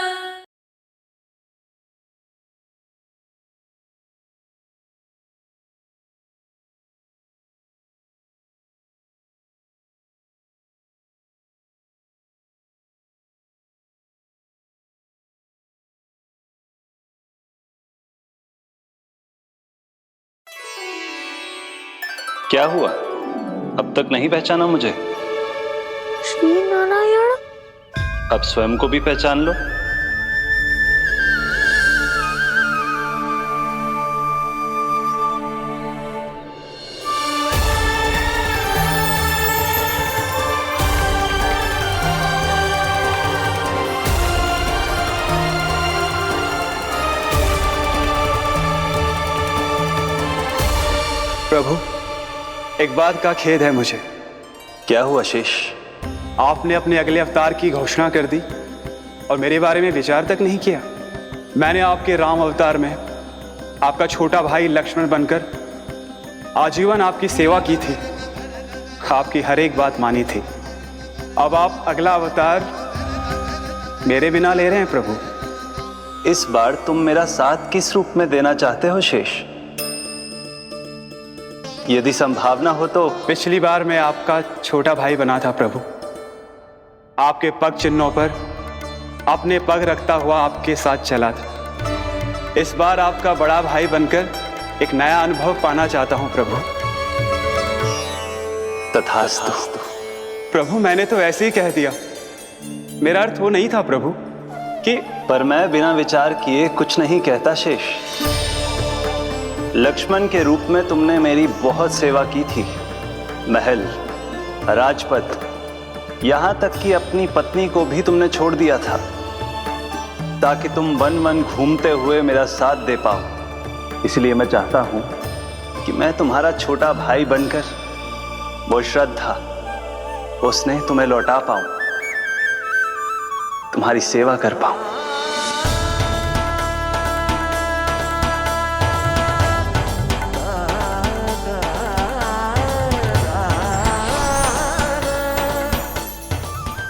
क्या हुआ? अब तक नहीं पहचाना मुझे? श्री नारायण। अब स्वयं को भी पहचान लो। प्रभु, एक बात का खेद है मुझे। क्या हुआ शेष? आपने अपने अगले अवतार की घोषणा कर दी और मेरे बारे में विचार तक नहीं किया। मैंने आपके राम अवतार में आपका छोटा भाई लक्ष्मण बनकर आजीवन आपकी सेवा की थी, आपकी हर एक बात मानी थी। अब आप अगला अवतार मेरे बिना ले रहे हैं प्रभु। इस बार तुम मेरा साथ किस रूप में देना चाहते हो शेष? यदि संभावना हो तो। पिछली बार मैं आपका छोटा भाई बना था प्रभु, आपके पग चिन्हों पर अपने पग रखता हुआ आपके साथ चला था। इस बार आपका बड़ा भाई बनकर एक नया अनुभव पाना चाहता हूं प्रभु। तथास्तु। प्रभु मैंने तो ऐसे ही कह दिया, मेरा अर्थ वो नहीं था प्रभु कि। पर मैं बिना विचार किए कुछ नहीं कहता शेष। लक्ष्मण के रूप में तुमने मेरी बहुत सेवा की थी। महल, राजपथ, यहां तक कि अपनी पत्नी को भी तुमने छोड़ दिया था ताकि तुम वन वन घूमते हुए मेरा साथ दे पाओ। इसलिए मैं चाहता हूं कि मैं तुम्हारा छोटा भाई बनकर वो श्रद्धा, वो स्नेह तुम्हें लौटा पाऊं, तुम्हारी सेवा कर पाऊं।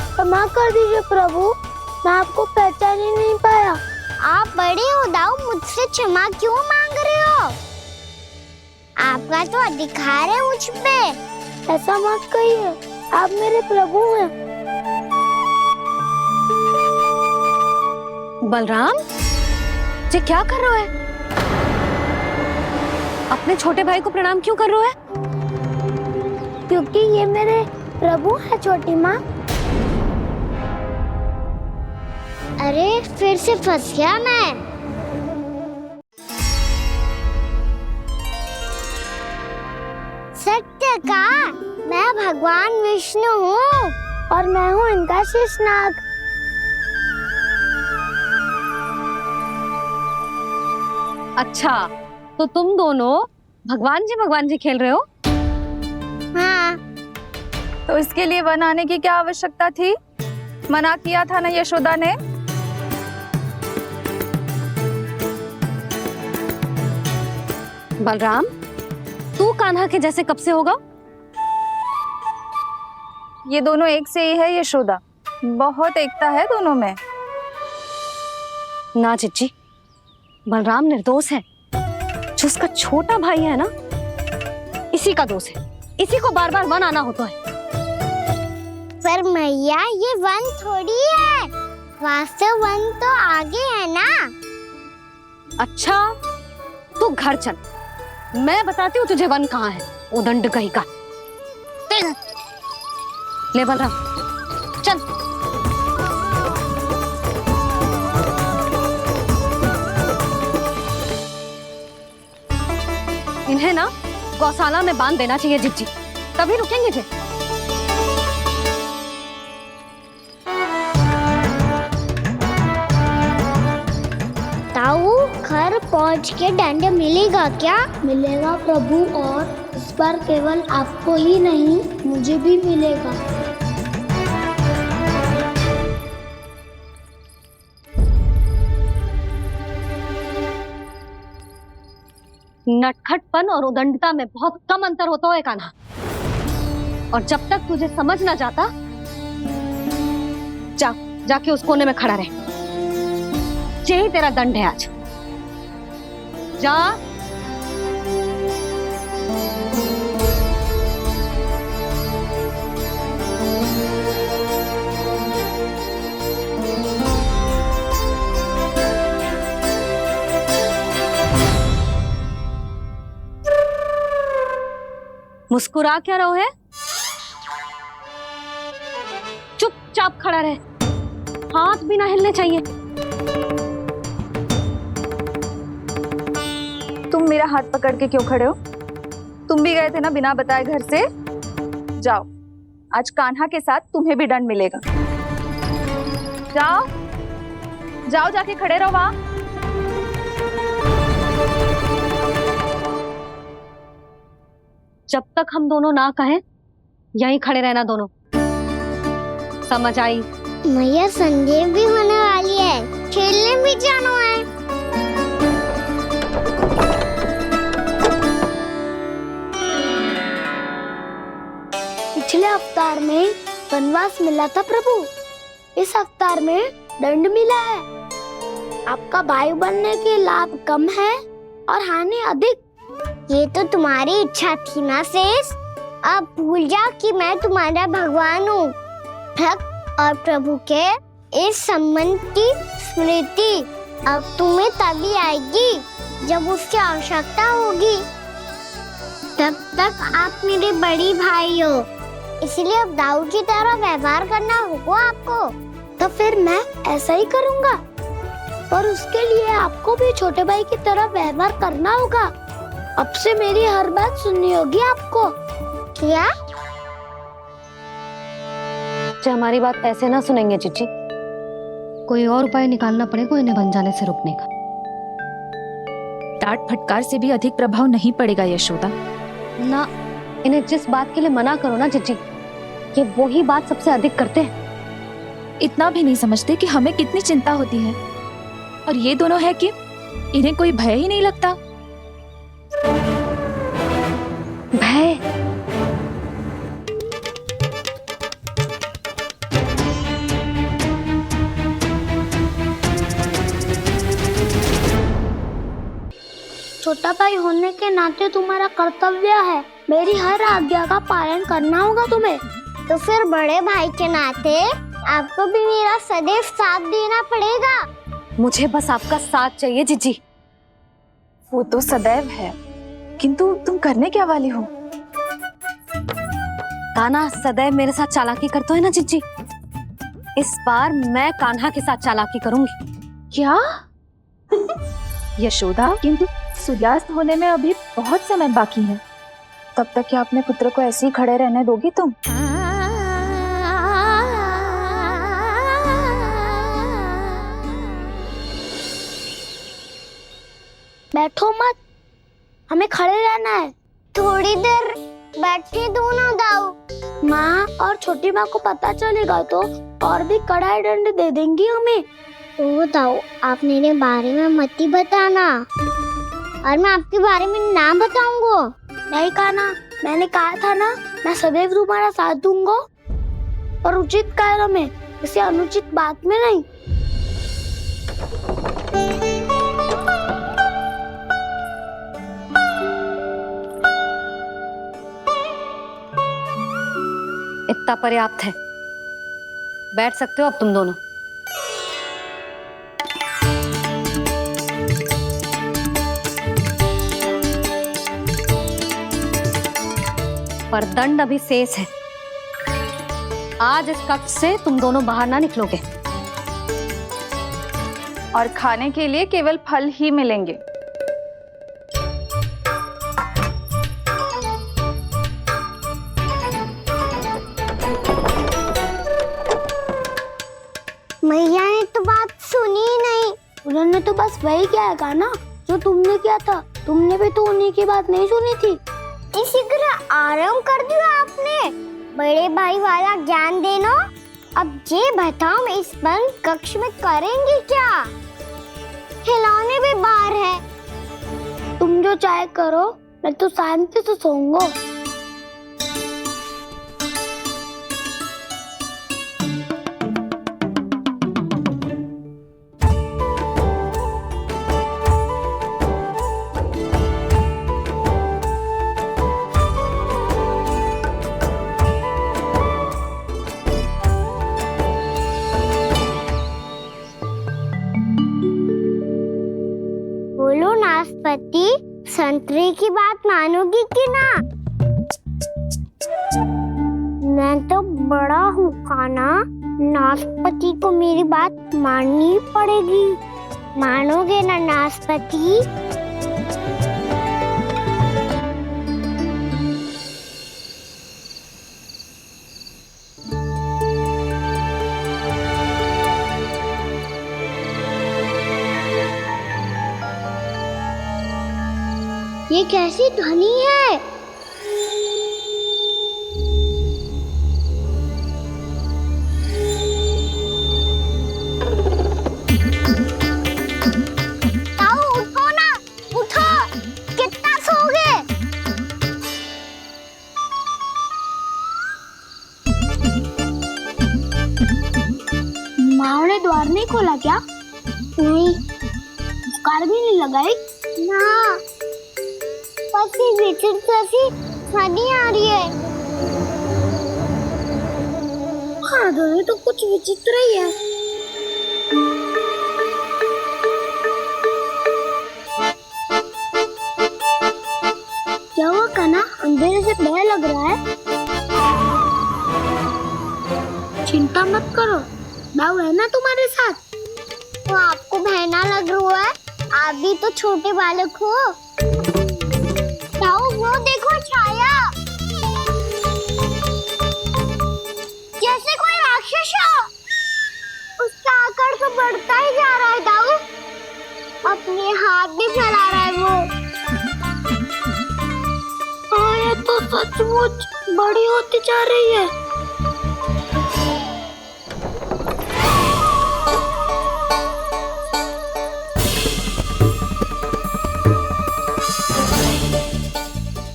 क्षमा कर दीजिए प्रभु, मैं आपको पहचान ही नहीं पाया। आप बड़े हो दाऊ, मुझसे क्षमा क्यों मांग रहे हो? आपका तो अधिकार है मुझ पे। ऐसा मत कहिए, आप मेरे प्रभु हैं। बलराम जी क्या कर रहे हो? अपने छोटे भाई को प्रणाम क्यों कर रहे हो? क्योंकि ये मेरे प्रभु है छोटी माँ। अरे फिर से फंस गया मैं। सत्य का, मैं भगवान विष्णु हूँ और मैं हूँ इनका शेषनाग। अच्छा, तो तुम दोनों भगवान जी खेल रहे हो? हाँ। तो इसके लिए वन आने की क्या आवश्यकता थी? मना किया था ना यशोदा ने। बलराम, तू कान्हा के जैसे कब से होगा? ये दोनों एक से ही है यशोदा, बहुत एकता है दोनों में। ना चिच्ची, बलराम निर्दोष है। जो उसका छोटा भाई है ना, इसी का दोष है। इसी को बार बार वन आना होता है। पर मैया ये वन थोड़ी है, वास्तव वन तो आगे है ना। अच्छा, तू घर चल, मैं बताती हूँ तुझे वन कहाँ है। उदंड कहीं का। ले बलराम चल। इन्हें ना गौशाला में बांध देना चाहिए जिज्जी, तभी रुकेंगे जे। ताऊ, घर पहुंच के दंड मिलेगा क्या? मिलेगा प्रभु, और इस बार केवल आपको ही नहीं मुझे भी मिलेगा। नटखटपन और उदंडता में बहुत कम अंतर होता है कान्हा, और जब तक तुझे समझ ना जाता, जाके उस कोने में खड़ा रहे। यही तेरा दंड है आज। जा। मुस्कुरा क्या रहो है? चुपचाप खड़ा रहे, हाथ भी ना हिलने चाहिए। तुम मेरा हाथ पकड़ के क्यों खड़े हो? तुम भी गए थे ना बिना बताए घर से। जाओ, आज कान्हा के साथ तुम्हें भी दंड मिलेगा। जाओ जाओ, जाके खड़े रहो वहां। जब तक हम दोनों ना कहें, यहीं खड़े रहना दोनों। समझ आई? मैया, संध्या भी होने वाली है, खेलने भी जाना है। पिछले अवतार में वनवास मिला था प्रभु, इस अवतार में दंड मिला है। आपका भाई बनने के लाभ कम है और हानि अधिक। ये तो तुम्हारी इच्छा थी ना शेष, अब भूल जा कि मैं तुम्हारा भगवान हूँ। भक्त और प्रभु के इस संबंध की स्मृति अब तुम्हें तभी आएगी जब उसकी आवश्यकता होगी। तब तक आप मेरे बड़ी भाई हो, इसलिए अब दाऊ की तरह व्यवहार करना होगा आपको। तो फिर मैं ऐसा ही करूँगा, पर उसके लिए आपको भी छोटे भाई की तरह व्यवहार करना होगा। अब से मेरी हर बात सुननी होगी आपको। क्या? जो हमारी बात ऐसे ना सुनेंगे चिच्ची, कोई और उपाय निकालना पड़ेगा इन्हें बन जाने से रुकने का। डांट फटकार से भी अधिक प्रभाव नहीं पड़ेगा यशोदा। ना, इन्हें जिस बात के लिए मना करो ना चिच्ची, ये वही बात सबसे अधिक करते हैं। इतना भी नहीं समझते कि हमें कितनी चिंता होती है, और ये दोनों है कि इन्हें कोई भय ही नहीं लगता। भय? छोटा भाई होने के नाते तुम्हारा कर्तव्य है, मेरी हर आज्ञा का पालन करना होगा तुम्हें। तो फिर बड़े भाई के नाते आपको भी मेरा सदैव साथ देना पड़ेगा। मुझे बस आपका साथ चाहिए जिज्जी। वो तो सदैव है, किंतु तुम करने क्या वाली हो? कान्हा सदैव मेरे साथ चालाकी करते है ना जिज्जी, इस बार मैं कान्हा के साथ चालाकी करूंगी। क्या? यशोदा, किंतु सूर्यास्त होने में अभी बहुत समय बाकी है। तब तक क्या अपने पुत्र को ऐसे ही खड़े रहने दोगी तुम? बैठो मत, हमें खड़े रहना है। थोड़ी देर बैठे दो ना दाऊ। माँ और छोटी माँ को पता चलेगा तो और भी कड़ा दंड दे देंगी हमें। ओ दाऊ, आप मेरे बारे में मत ही बताना, और मैं आपके बारे में ना बताऊंगा। नहीं कान्हा, मैंने कहा था ना, मैं सदैव तुम्हारा साथ दूंगा, और उचित कार्य में, इसे अनुचित बात में नहीं। इतना पर्याप्त है, बैठ सकते हो अब तुम दोनों। पर दंड अभी शेष है। आज इस कक्ष से तुम दोनों बाहर ना निकलोगे, और खाने के लिए केवल फल ही मिलेंगे। उन्होंने तो बस वही किया ना जो तुमने किया था। तुमने भी तो उन्हीं की बात नहीं सुनी थी। इसी तरह आराम कर दिया आपने। बड़े भाई वाला ज्ञान देना। अब ये बताओ इस बंद कक्ष में करेंगे क्या? खिलौने भी बाहर है। तुम जो चाहे करो, मैं तो शांति से सोऊंगा। बोलो नाशपाती, संतरे की बात मानोगी कि ना? मैं तो बड़ा हूँ काना, नाशपाती को मेरी बात माननी पड़ेगी। मानोगे ना नाशपाती? ये कैसी ध्वनि है? ताऊ उठो ना, उठो। कितना सोओगे? माँ ने द्वार नहीं खोला क्या? नहीं। कार भी नहीं लगाई? ना। विचित्र सी ध्वनि आ रही है। हाँ, ध्वनि तो कुछ विचित्र ही है। क्या हुआ काना? अंधेरे से भय लग रहा है। चिंता मत करो, दाऊ है ना तुम्हारे साथ। तो आपको भय ना लग रहा है? आप भी तो छोटे बालक हो। वो देखो छाया, जैसे कोई राक्षस हो। उसका आकार तो बढ़ता ही जा रहा है दाऊ। अपने हाथ भी फैला रहा है वो। छाया तो सचमुच बड़ी होती जा रही है।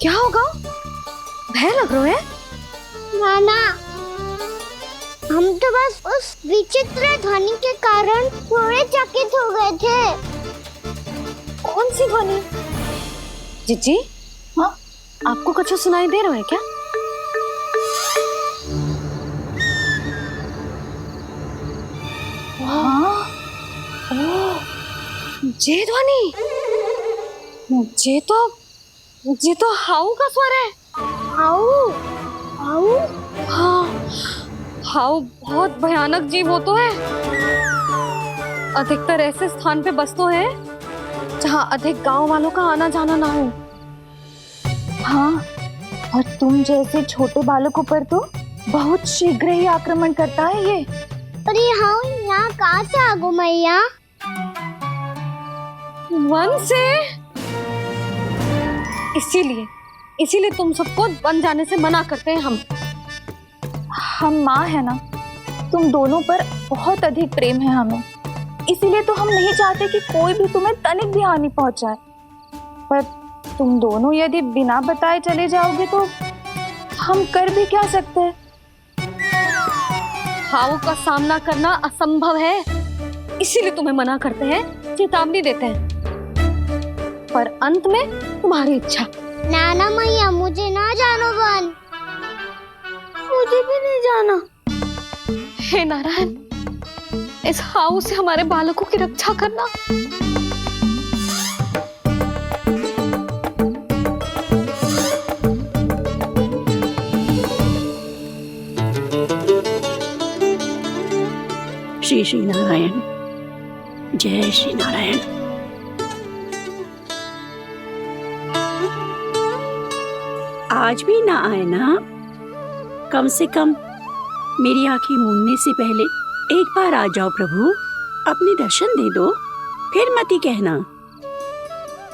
क्या होगा? भय लग रहा है? नाना, हम तो बस उस विचित्र ध्वनि के कारण थोड़े चकित हो गए थे। कौन सी ध्वनि? जीजी, हाँ, आपको कुछ सुनाई दे रहा है क्या? हाँ, ये ध्वनि, ये तो हाउ का स्वर है। हाउ? हाउ? हाँ, हाउ बहुत भयानक जीव हो तो है। अधिकतर ऐसे स्थान पे बसते हैं जहाँ अधिक गांव वालों का आना जाना ना हो। हाँ, और तुम जैसे छोटे बालकों पर तो बहुत शीघ्र ही आक्रमण करता है ये। अरे हाउ यहाँ कहाँ से आ गो मैया? वन से। इसीलिए तुम सबको वन जाने से मना करते हैं हम माँ है ना, तुम दोनों पर बहुत अधिक प्रेम है हमें। इसीलिए तो हम नहीं चाहते कि कोई भी तुम्हें तनिक भी हानि पहुंचाए। पर तुम दोनों यदि बिना बताए चले जाओगे तो हम कर भी क्या सकते हैं? हाउ का सामना करना असंभव है, इसीलिए तुम्हें मना करते हैं, चेतावनी देते हैं। पर अंत में तुम्हारी इच्छा। नाना मैया, मुझे ना जानो वन। मुझे भी नहीं जाना। हे नारायण, इस हाउ से हमारे बालकों की रक्षा करना। श्री श्री नारायण, जय श्री नारायण। आज भी ना आए ना? कम से कम मेरी आंखें मूंदने से पहले एक बार आ जाओ प्रभु, अपने दर्शन दे दो। फिर मत ही कहना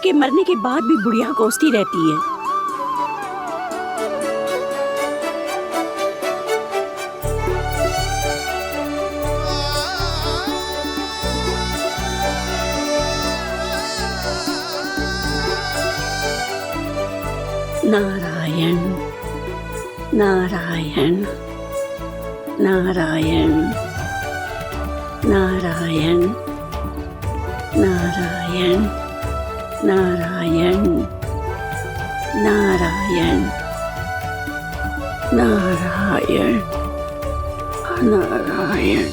कि मरने के बाद भी बुढ़िया कोसती रहती है। नारायण नारायण नारायण नारायण नारायण नारायण नारायण नारायण नारायण।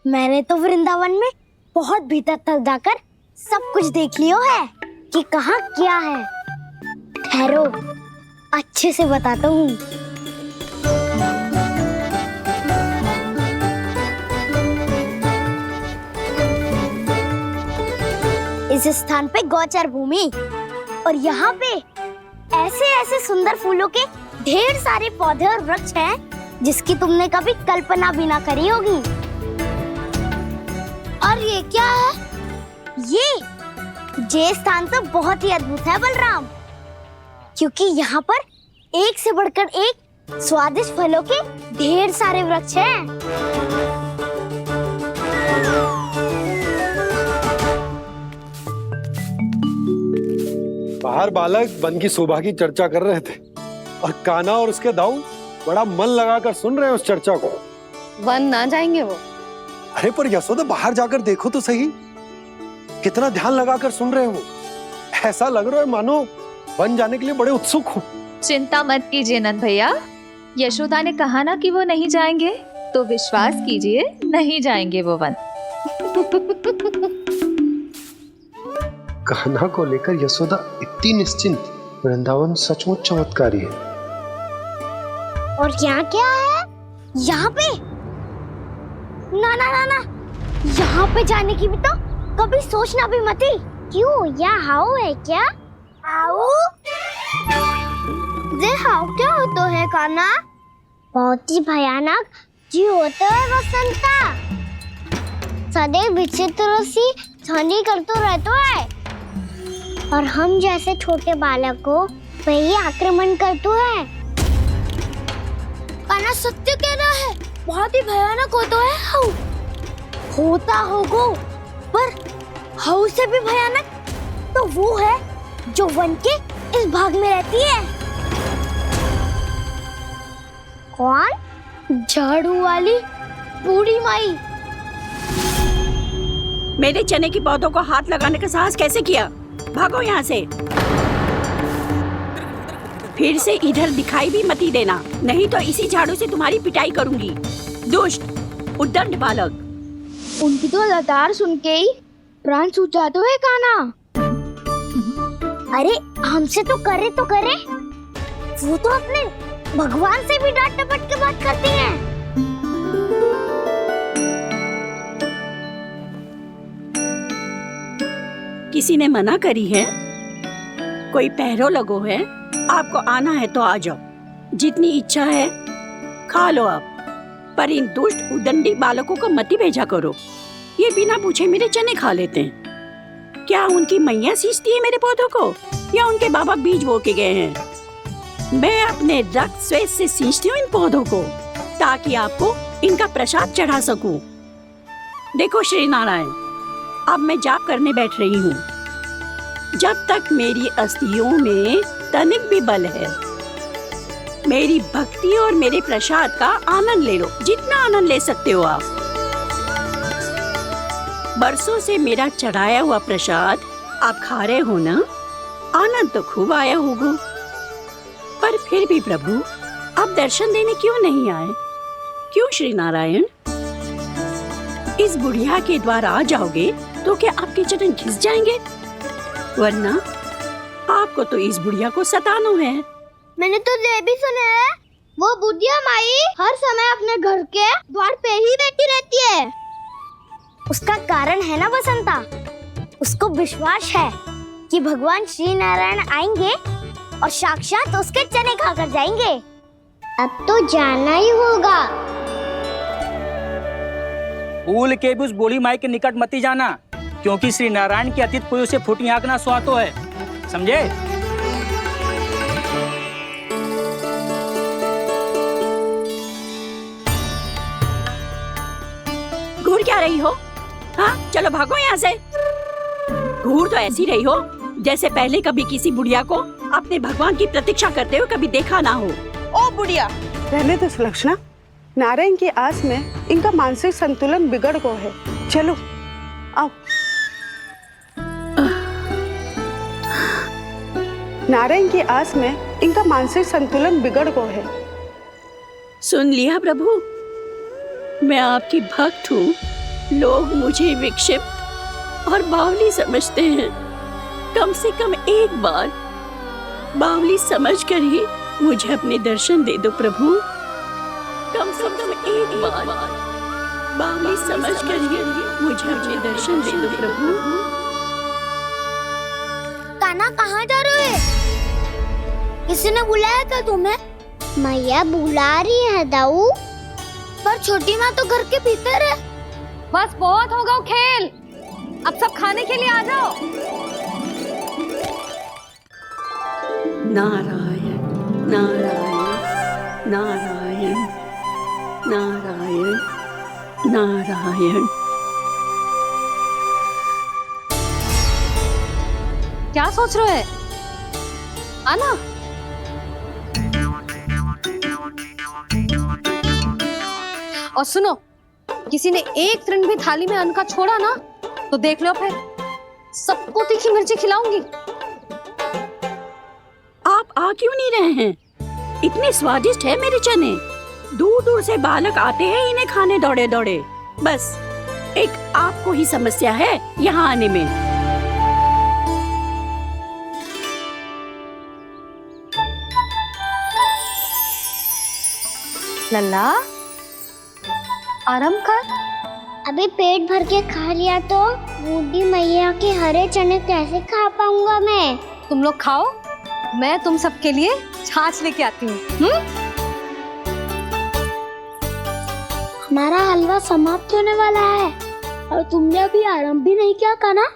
मैंने तो वृंदावन में बहुत भीतर तक जाकर सब कुछ देख लियो है कि कहाँ क्या है। ठहरो, अच्छे से बताता हूँ। इस स्थान पे गौचर भूमि और यहाँ पे ऐसे ऐसे सुंदर फूलों के ढेर सारे पौधे और वृक्ष हैं जिसकी तुमने कभी कल्पना भी ना करी होगी। और ये क्या है? ये स्थान तो बहुत ही अद्भुत है बलराम, क्योंकि यहाँ पर एक से बढ़कर एक स्वादिष्ट फलों के ढेर सारे वृक्ष हैं। बाहर बालक वन की शोभा की चर्चा कर रहे थे और कान्हा और उसके दाऊ बड़ा मन लगाकर सुन रहे हैं उस चर्चा को। वन ना जाएंगे वो? अरे पर यशोदा, बाहर जाकर देखो तो सही, कितना ध्यान लगाकर सुन रहे हो। ऐसा लग रहा है मानो वन जाने के लिए बड़े उत्सुक हो। चिंता मत कीजिए नंद भैया, यशोदा ने कहा ना कि वो नहीं जाएंगे, तो विश्वास कीजिए नहीं जाएंगे वो वन। कान्हा को लेकर यशोदा इतनी निश्चिंत, वृंदावन सचमुच चमत्कारी है। और यहाँ क्या है? यहाँ पे ना ना ना ना, यहाँ पे जाने की भी तो कभी सोचना भी मत ही। क्यों, यहाँ हाउ है क्या? हाउ? ये हाउ क्या होता है कान्हा? बहुत ही भयानक जी होता है वसंता। सदैव विचित्र सी ध्वनि करते रहता है और हम जैसे छोटे बालक को वही आक्रमण करते हैं। कान्हा सत्य कह रहा है, बहुत ही भयानक होता है हाउ। होता होगा, पर हाउ से भी भयानक तो वो है जो वन के इस भाग में रहती है। कौन? झाड़ू वाली बूढ़ी माई। मेरे चने की पौधों को हाथ लगाने का साहस कैसे किया? भागो यहाँ से। फिर से इधर दिखाई भी मत ही देना, नहीं तो इसी झाड़ू से तुम्हारी पिटाई करूंगी। दुष्ट उद्दंड बालक। उनकी तो लतार सुन के ही प्राण छूट जाते हुए कान्हा। अरे हमसे तो करे, वो तो अपने भगवान से भी डांट डपट के बात करती हैं। किसी ने मना करी है? कोई पहरो लगो है? आपको आना है तो आ जाओ, जितनी इच्छा है खा लो आप, पर इन दुष्ट उदंडी बालकों को मत ही भेजा करो। ये बिना पूछे मेरे चने खा लेते हैं। क्या उनकी मैया सींचती है मेरे पौधों को, या उनके बाबा बीज बो के गए हैं? मैं अपने रक्त स्वेद से सींचती हूँ इन पौधों को, ताकि आपको इनका प्रसाद चढ़ा सकूं। देखो श्री नारायण, अब मैं जाप करने बैठ रही हूँ। जब तक मेरी अस्थियों में तनिक भी बल है, मेरी भक्ति और मेरे प्रसाद का आनंद ले लो, जितना आनंद ले सकते हो आप। बरसों से मेरा चढ़ाया हुआ प्रसाद आप खा रहे हो ना, आनंद तो खूब आया होगा। पर फिर भी प्रभु, आप दर्शन देने क्यों नहीं आए? क्यों श्री नारायण? इस बुढ़िया के द्वार आ जाओगे तो क्या आपके चरण घिस जाएंगे? वरना आपको तो इस बुढ़िया को सताना है। मैंने तो ये भी सुना है, वो बुढ़िया माई हर समय अपने घर के द्वार पे ही बैठी रहती है। उसका कारण है ना बसंता, उसको विश्वास है कि भगवान श्री नारायण आएंगे और साक्षात उसके चने खाकर जाएंगे। अब तो जाना ही होगा। भूल के भी उस बूढ़ी माई के निकट मती जाना, क्योंकि श्री नारायण की अतीत पुरुष से फूटी आंख ना सुहातो है, समझे? घूर क्या रही हो? हाँ, चलो भागो यहाँ से। घूर तो ऐसी रही हो जैसे पहले कभी किसी बुढ़िया को अपने भगवान की प्रतीक्षा करते हुए कभी देखा ना हो। ओ बुढ़िया, पहले तो सुलक्षणा, नारायण की आस में इनका मानसिक संतुलन बिगड़ गया है। चलो आओ। नारायण की आस में इनका मानसिक संतुलन बिगड़ गया है। सुन लिया प्रभु, मैं आपकी भक्त हूँ। लोग मुझे विक्षिप्त और बावली समझते हैं। कम से कम एक बार बावली समझकर ही मुझे अपने दर्शन दे दो प्रभु। कम से कम एक बार बावली समझकर ही मुझे अपने दर्शन दे दो प्रभु। कान्हा कहाँ जा रहे हो? किसी ने बुलाया था तुम्हें? मैया बुला रही है दाऊ, पर छोटी माँ तो घर के भीतर है। बस बहुत होगा खेल, अब सब खाने के लिए आ जाओ। नारायण नारायण नारायण नारायण नारायण। क्या सोच रहे हैं? आना। और सुनो, किसी ने एक तृण भी थाली में अन्न का छोड़ा ना तो देख लो, फिर सबको तीखी मिर्ची खिलाऊंगी। आप आ क्यों नहीं रहे हैं? इतने स्वादिष्ट है मेरे चने। दूर दूर से बालक आते हैं इन्हें खाने दौड़े दौड़े। बस एक आपको ही समस्या है यहाँ आने में। लल्ला, आराम कर। अभी पेट भर के खा लिया तो बूढ़ी मैया के हरे चने कैसे खा पाऊंगा मैं? तुम लोग खाओ, मैं तुम सबके लिए छाछ लेके आती हूँ। हमारा हलवा समाप्त होने वाला है और तुमने अभी आराम भी नहीं किया कान्हा।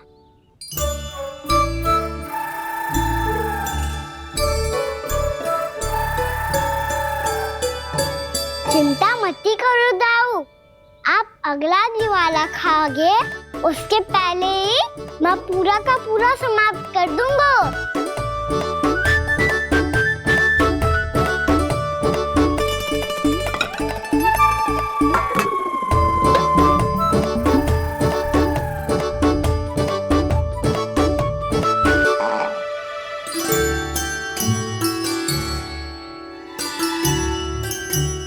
चिंता मत करो दाऊ, आप अगला दिवाला खाओगे उसके पहले ही मैं पूरा का पूरा समाप्त कर दूंगा।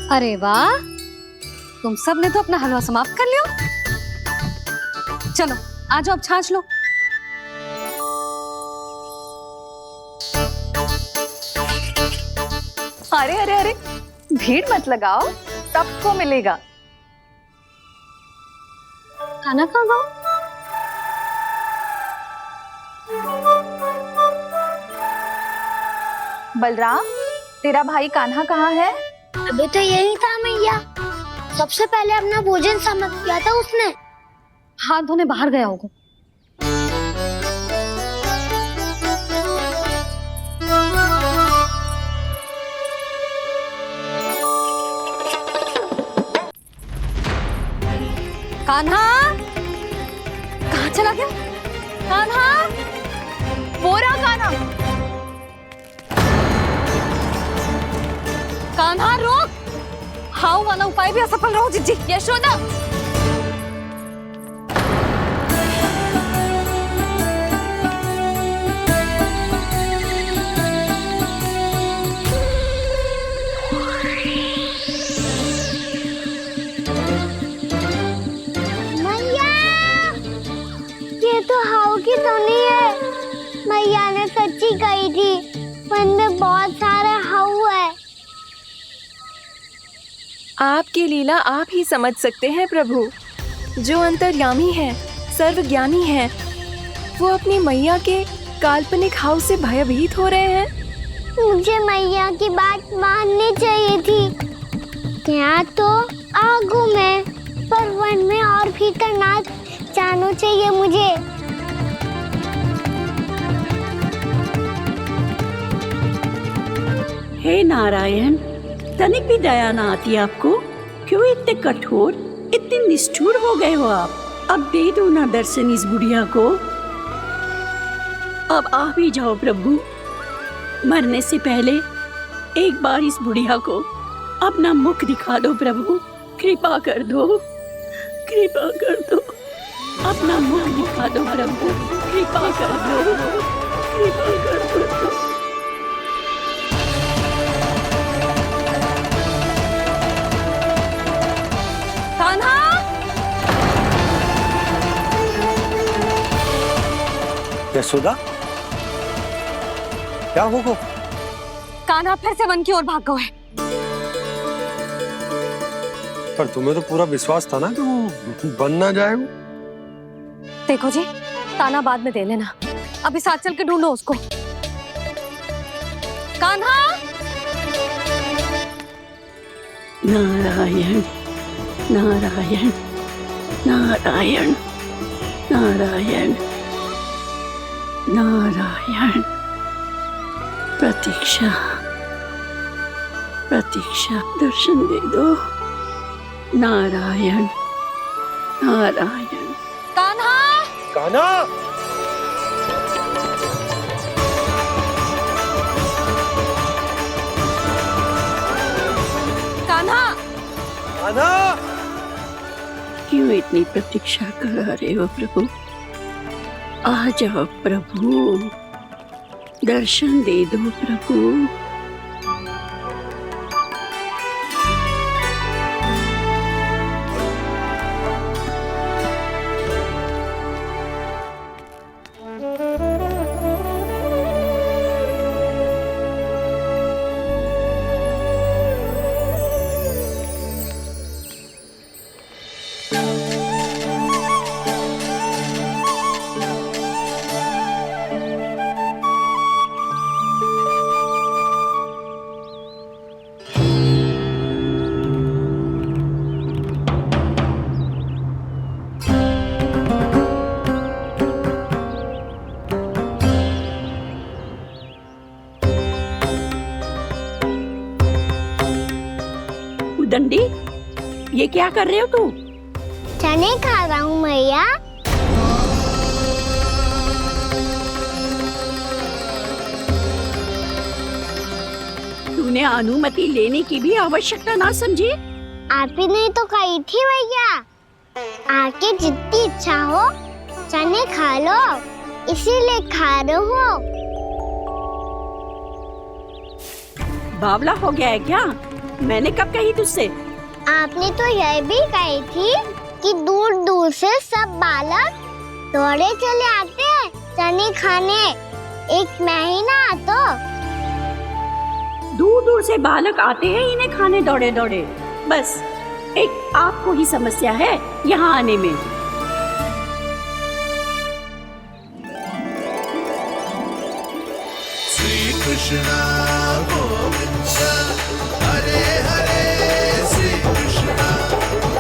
अरे वाह, तुम सब ने तो अपना हलवा समाप्त कर लिया। चलो आ जाओ, अब छाछ लो। अरे अरे अरे, भीड़ मत लगाओ, सबको मिलेगा। खाना खा गो। बलराम, तेरा भाई कान्हा कहाँ है? अभी तो यही था मैया, सबसे पहले अपना भोजन समाप्त किया था उसने। हाथ धोने बाहर गया होगा। कान्हा कहाँ चला गया? कान्हा, वो रहा कान्हा। कान्हा रोक, हाउ वाला उपाय भी असफल रहो जिज्जी। यशोदा, मैया, ये तो हाउ की धुनी है। मैया ने सच्ची कही थी, वन में बहुत सारे हाउ है। आपकी लीला आप ही समझ सकते हैं प्रभु। जो अंतर्यामी है, सर्वज्ञानी है, वो अपनी मैया के काल्पनिक हाव से भयभीत हो रहे हैं। मुझे मैया की बात माननी चाहिए थी। यहाँ तो आगू में पर वन में और भीतर ना जाना चाहिए मुझे। हे नारायण, तनिक भी दया ना आती आपको? क्यों इतने कठोर, इतने निष्ठुर हो गए हो आप? अब दे दो ना दर्शन इस बुढ़िया को। अब आ भी जाओ प्रभु। मरने से पहले एक बार इस बुढ़िया को अपना मुख दिखा दो प्रभु। कृपा कर दो, कृपा कर दो। अपना मुख दिखा दो प्रभु, कृपा कर दो, कृपा कर दो। कान्हा! यशोदा, क्या होगा? कान्हा फिर से वन की ओर भाग गए। पर तुम्हें तो पूरा विश्वास था ना कि वो बन ना जाए। देखो जी, ताना बाद में दे लेना, अभी साथ चल के ढूंढो उसको। कान्हा! नारायण नारायण नारायण नारायण नारायण। प्रतीक्षा प्रतीक्षा, दर्शन दे दो। नारायण नारायण। कान्हा! कान्हा! कान्हा! कान्हा! क्यों इतनी प्रतीक्षा करा रहे हो प्रभु? आ जाओ प्रभु, दर्शन दे दो प्रभु। दंडी, ये क्या कर रहे हो तू? चने खा रहा हूँ मैया। तूने अनुमति लेने की भी आवश्यकता ना समझी? आप ही ने तो कही थी भैया, आके जितनी इच्छा हो चने खा लो, इसीलिए खा रहे हो। बावला हो गया है क्या? मैंने कब कही तुझसे? आपने तो यह भी कही थी कि दूर दूर से सब बालक दौड़े चले आते हैं चने खाने, एक महीना तो दूर दूर से बालक आते हैं इन्हें खाने दौड़े दौड़े। बस एक आपको ही समस्या है यहाँ आने में। श्री कृष्ण गोविंद हरे हरे, श्री कृष्ण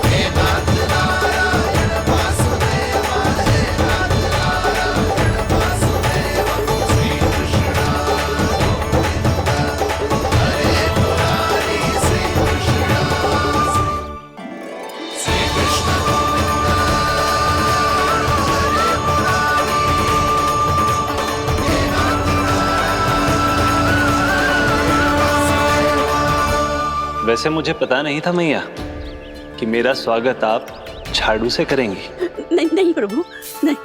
हे नाथ नारायण वासुदेव, हे नाथ नारायण वासुदेव। श्री कृष्ण गोविंद हरे मुरारी, श्री कृष्ण श्री कृष्ण गोविंद हरे मुरारी, हे नाथ वैसे मुझे पता नहीं था मैया कि मेरा स्वागत आप झाड़ू से करेंगी। नहीं नहीं प्रभु, नहीं,